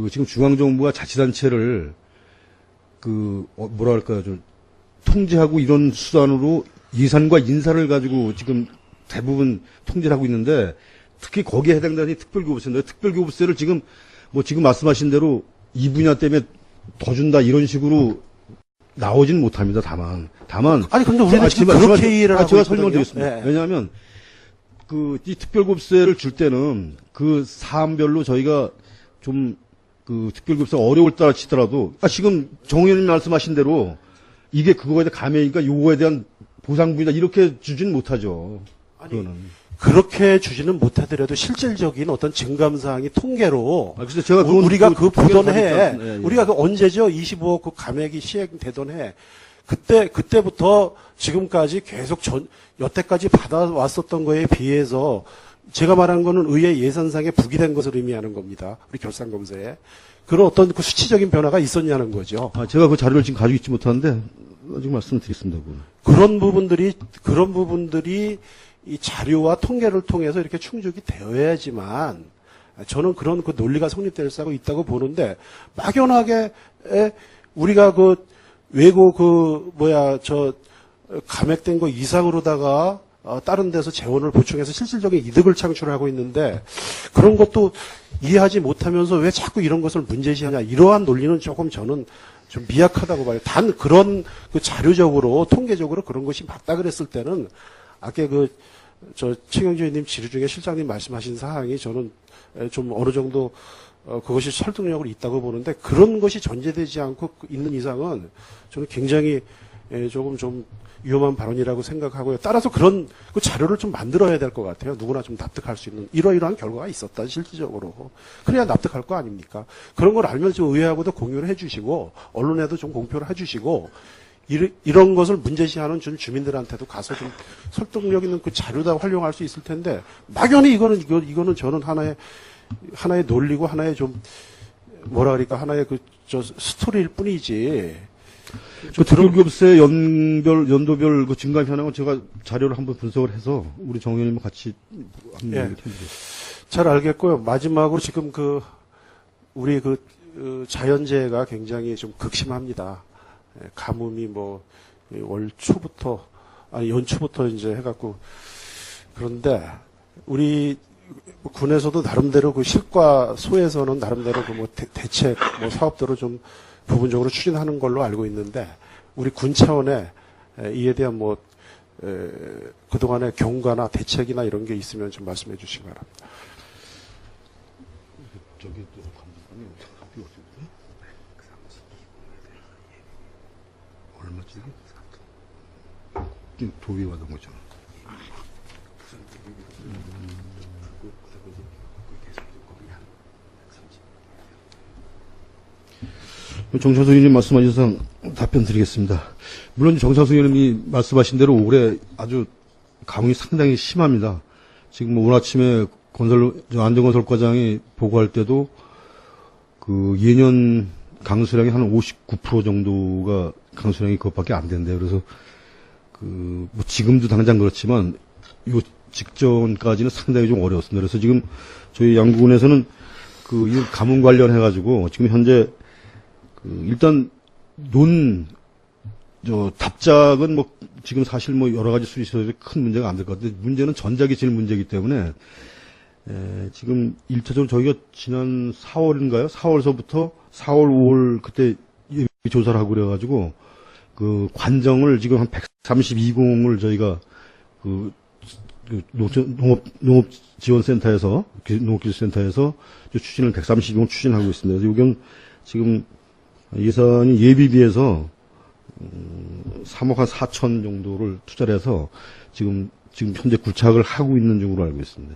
지금 중앙정부가 자치단체를 통제하고 이런 수단으로 예산과 인사를 가지고 지금 대부분 통제를 하고 있는데 특히 거기에 해당되는 특별교부세인데 특별교부세를 지금 말씀하신 대로 이 분야 때문에 더 준다 이런 식으로 나오진 못합니다. 다만 아니 근데 우리는 지금 그렇게 이해를 하고 제가 있거든요. 설명을 드리겠습니다. 네. 왜냐하면 이 특별교부세를 줄 때는 그 사안별로 저희가 좀 특별교부세가 어려울 따라 치더라도 지금 정 의원님 말씀하신 대로 이게 그거에 대한 감액이니까 요거에 대한 보상분이다 이렇게 주진 못하죠. 그거는. 그렇게 주지는 못하더라도 실질적인 어떤 증감사항이 통계로 그래서 제가 우리가 보던 해에 예, 예. 우리가 언제죠? 25억 감액이 시행되던 해 그때부터 지금까지 계속 여태까지 받아왔었던 거에 비해서 제가 말한 거는 의회 예산상에 부기된 것을 의미하는 겁니다. 우리 결산검사에. 그런 어떤 수치적인 변화가 있었냐는 거죠. 제가 그 자료를 지금 가지고 있지 못하는데 지금 말씀드리겠습니다. 그런 부분들이 이 자료와 통계를 통해서 이렇게 충족이 되어야지만 저는 그런 논리가 성립될 수 있다고 보는데 막연하게 우리가 외고 감액된 거 이상으로다가 다른 데서 재원을 보충해서 실질적인 이득을 창출하고 있는데 그런 것도 이해하지 못하면서 왜 자꾸 이런 것을 문제시하냐 이러한 논리는 조금 저는 좀 미약하다고 봐요. 단 그런 자료적으로 통계적으로 그런 것이 맞다 그랬을 때는 아까 최경주 의원님 질의 중에 실장님 말씀하신 사항이 저는 좀 어느 정도 그것이 설득력을 있다고 보는데 그런 것이 전제되지 않고 있는 이상은 저는 굉장히 조금 좀 위험한 발언이라고 생각하고요. 따라서 그런 자료를 좀 만들어야 될 것 같아요. 누구나 좀 납득할 수 있는 이러이러한 결과가 있었다 실질적으로. 그래야 납득할 거 아닙니까? 그런 걸 알면 좀 의회하고도 공유를 해주시고 언론에도 좀 공표를 해주시고 이런 것을 문제시하는 주민들한테도 가서 좀 설득력 있는 자료다 활용할 수 있을 텐데 막연히 이거는 저는 하나의 논리고 하나의 좀 하나의 스토리일 뿐이지 그 특별급세 연도별 그 증가 현황은 제가 자료를 한번 분석을 해서 우리 정 의원님과 같이 한번 예. 해드리겠습니다. 잘 알겠고요. 마지막으로 지금 우리 자연재해가 굉장히 좀 극심합니다. 예, 가뭄이 월 초부터, 연초부터 이제 해갖고, 그런데 우리 군에서도 나름대로 실과소에서는 나름대로 대책, 사업들을 좀 부분적으로 추진하는 걸로 알고 있는데, 우리 군 차원에 이에 대한 그동안의 경과나 대책이나 이런 게 있으면 좀 말씀해 주시기 바랍니다. 저기 또 감독관이 얼마짜리? 도비 받은 거죠. 정창수 의원님 말씀하셔서 답변 드리겠습니다. 물론 정창수 의원님이 말씀하신 대로 올해 아주 가뭄이 상당히 심합니다. 지금 오늘 아침에 안전건설과장이 보고할 때도 예년 강수량이 한 59% 정도가 강수량이 그것밖에 안 된대요. 그래서 지금도 당장 그렇지만 요 직전까지는 상당히 좀 어려웠습니다. 그래서 지금 저희 양구군에서는 이 가뭄 관련해가지고 지금 현재 일단 답작은 지금 사실 여러 가지 수리 있어서 큰 문제가 안 될 것 같은데 문제는 전작이 제일 문제이기 때문에 지금 1차적으로 저희가 지난 4월인가요? 4월서부터 4월, 5월 그때 예비 조사를 하고 그래가지고 관정을 지금 한 132공을 저희가 농업지원센터에서 농업기술센터에서 추진을 132공 추진하고 있습니다. 그래서 이건 지금 예산이 예비비에서 3억 한 4천 정도를 투자를 해서 지금 현재 구착을 하고 있는 중으로 알고 있습니다.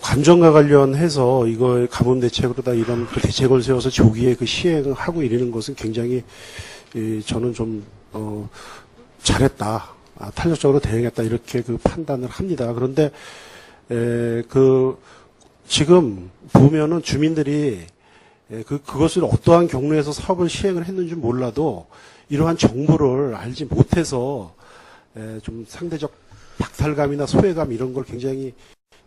관정과 관련해서 이거 가뭄 대책으로다 이런 대책을 세워서 조기에 시행을 하고 이러는 것은 굉장히 저는 좀 잘했다, 탄력적으로 대응했다 이렇게 판단을 합니다. 그런데 지금 보면은 주민들이 그것을 어떠한 경로에서 사업을 시행을 했는지 몰라도 이러한 정보를 알지 못해서 좀 상대적 박탈감이나 소외감 이런 걸 굉장히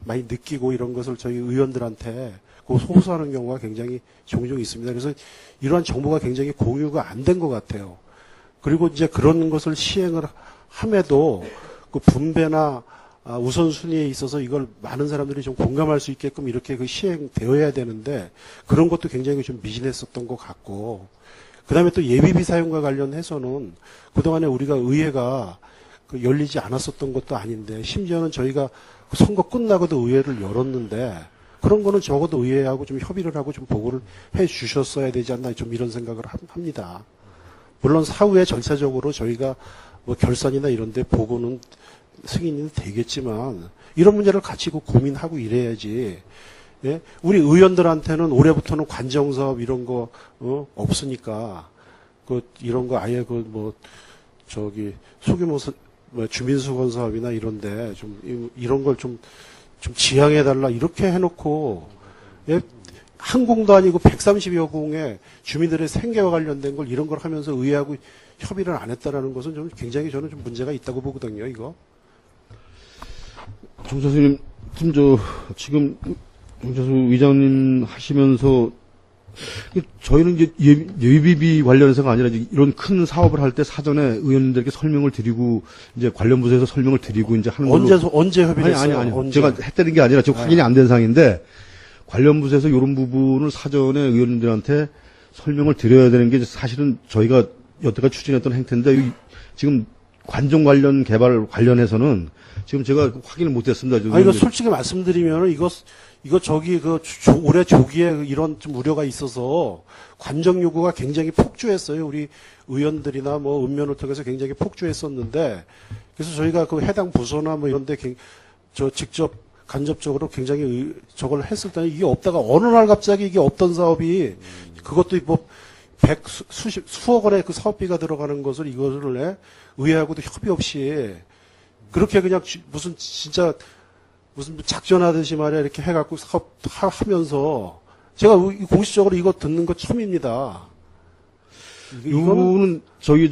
많이 느끼고 이런 것을 저희 의원들한테 호소하는 경우가 굉장히 종종 있습니다. 그래서 이러한 정보가 굉장히 공유가 안 된 것 같아요. 그리고 이제 그런 것을 시행을 함에도 분배나 우선순위에 있어서 이걸 많은 사람들이 좀 공감할 수 있게끔 이렇게 시행되어야 되는데 그런 것도 굉장히 좀 미진했었던 것 같고, 그 다음에 또 예비비 사용과 관련해서는 그동안에 우리가 의회가 열리지 않았었던 것도 아닌데, 심지어는 저희가 선거 끝나고도 의회를 열었는데 그런 거는 적어도 의회하고 좀 협의를 하고 좀 보고를 해 주셨어야 되지 않나, 좀 이런 생각을 합니다. 물론 사후에 절차적으로 저희가 결산이나 이런 데 보고는 승인이 되겠지만 이런 문제를 같이 고민하고 이래야지. 예? 우리 의원들한테는 올해부터는 관정사업 이런 거 없으니까 이런 거 아예 소규모 주민수건 사업이나 이런데 좀 이런 걸 좀 지향해 달라 이렇게 해놓고, 예? 한 공도 아니고 130여 공의 주민들의 생계와 관련된 걸 이런 걸 하면서 의회하고 협의를 안 했다라는 것은 좀 굉장히 저는 좀 문제가 있다고 보거든요. 이거. 정 선생님, 지금 정재수 의장님 하시면서 저희는 이제 예비비 관련해서가 아니라 이런 큰 사업을 할 때 사전에 의원님들께 설명을 드리고 이제 관련 부서에서 설명을 드리고 이제 하는 걸로. 언제 협의를 했어요? 아니. 제가 했다는 게 아니라 지금 확인이 안 된 상인데 관련 부서에서 이런 부분을 사전에 의원님들한테 설명을 드려야 되는 게 사실은 저희가 여태까지 추진했던 행태인데 지금 관정 관련 개발 관련해서는 지금 제가 확인을 못했습니다. 이거 솔직히 말씀드리면 이거 올해 조기에 이런 좀 우려가 있어서 관정 요구가 굉장히 폭주했어요. 우리 의원들이나 읍면을 통해서 굉장히 폭주했었는데, 그래서 저희가 해당 부서나 이런데 직접 간접적으로 굉장히 저걸 했을 때 이게 없다가 어느 날 갑자기 이게 없던 사업이 그것도 수억 원의 사업비가 들어가는 것을 이것을 의회하고도 협의 없이 그렇게 그냥 무슨 작전하듯이 말이야 이렇게 해갖고 사업 하면서 제가 공식적으로 이거 듣는 거 처음입니다. 이거는 이거는 저기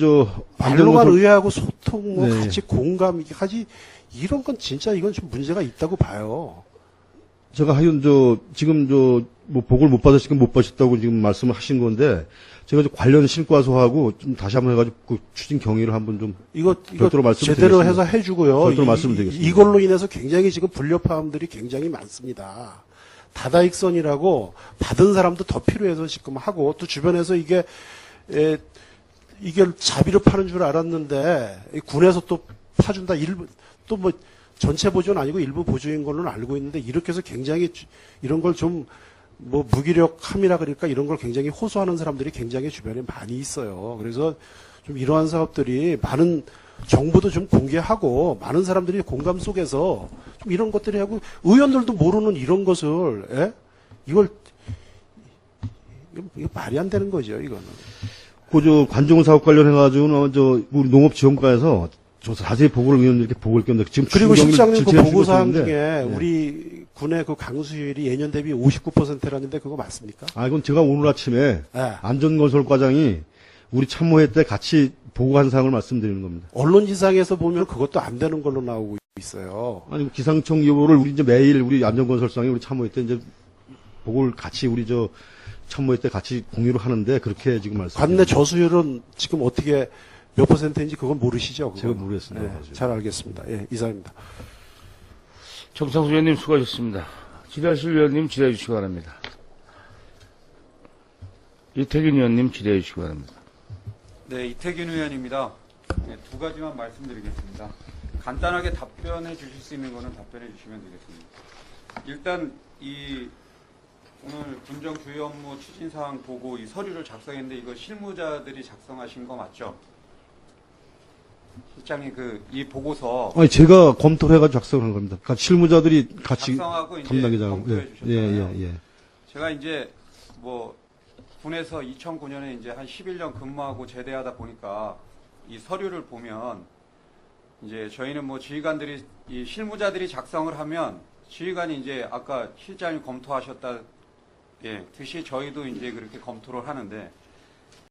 말로만 의회하고 소통, 뭐 네. 같이 공감 이게 하지 이런 건 진짜 이건 좀 문제가 있다고 봐요. 제가 하여튼 지금 뭐 보고를 못 받으시긴 못 받으셨다고 지금 말씀을 하신 건데 제가 관련 신과소하고 좀 다시 한번 해가지고 그 추진 경위를 한번 좀 이거 별도로 말씀을 제대로 드리겠습니다. 해서 해주고요. 별도로 말씀드리겠습니다. 이걸로 인해서 굉장히 지금 불협화음들이 굉장히 많습니다. 다다익선이라고 받은 사람도 더 필요해서 지금 하고 또 주변에서 이게 자비로 파는 줄 알았는데 군에서 또 파준다 일부 또 뭐 전체 보조는 아니고 일부 보조인 걸로는 알고 있는데 이렇게 해서 굉장히 이런 걸 좀 뭐 무기력함이라 그럴까 이런 걸 굉장히 호소하는 사람들이 굉장히 주변에 많이 있어요. 그래서 좀 이러한 사업들이 많은 정보도 좀 공개하고 많은 사람들이 공감 속에서 좀 이런 것들이 하고 의원들도 모르는 이런 것을 이거 말이 안 되는 거죠. 이거는. 관종 사업 관련해가지고는 우리 농업지원과에서 좀 자세히 보고를 의원님께 보고를 꼈는데 지금 그리고 추진 경위를 실장님 그 제시해 보고사항 주셨는데, 중에 네. 우리 군의 그 강수율이 예년 대비 59%라는데 그거 맞습니까? 이건 제가 오늘 아침에 네. 안전건설과장이 우리 참모회 때 같이 보고한 사항을 말씀드리는 겁니다. 언론지상에서 보면 그것도 안 되는 걸로 나오고 있어요. 아니 기상청 여부를 우리 이제 매일 우리 안전건설상에 우리 참모회 때 이제 보고를 같이 우리 참모회 때 같이 공유를 하는데 그렇게 지금 말씀드립니다. 관내 저수율은 지금 어떻게 몇 %인지 그건 모르시죠? 그건? 제가 모르겠습니다. 네, 잘 알겠습니다. 예, 이상입니다. 정창수 의원님 수고하셨습니다. 지라실 의원님 질의해 주시기 바랍니다. 이태균 의원님 질의해 주시기 바랍니다. 네, 이태균 의원입니다. 네, 두 가지만 말씀드리겠습니다. 간단하게 답변해 주실 수 있는 거는 답변해 주시면 되겠습니다. 일단 오늘 군정 주요 업무 추진사항 보고 이 서류를 작성했는데 이거 실무자들이 작성하신 거 맞죠? 실장님 이 보고서 아니 제가 검토를 해가지고 작성한 겁니다. 그러니까 실무자들이 같이 작성하고 이제 담당자하고 검토해 주셨잖아요. 예. 제가 이제 군에서 2009년에 이제 한 11년 근무하고 제대하다 보니까 이 서류를 보면 이제 저희는 지휘관들이 이 실무자들이 작성을 하면 지휘관이 이제 아까 실장님 검토하셨다 듯이 저희도 이제 그렇게 검토를 하는데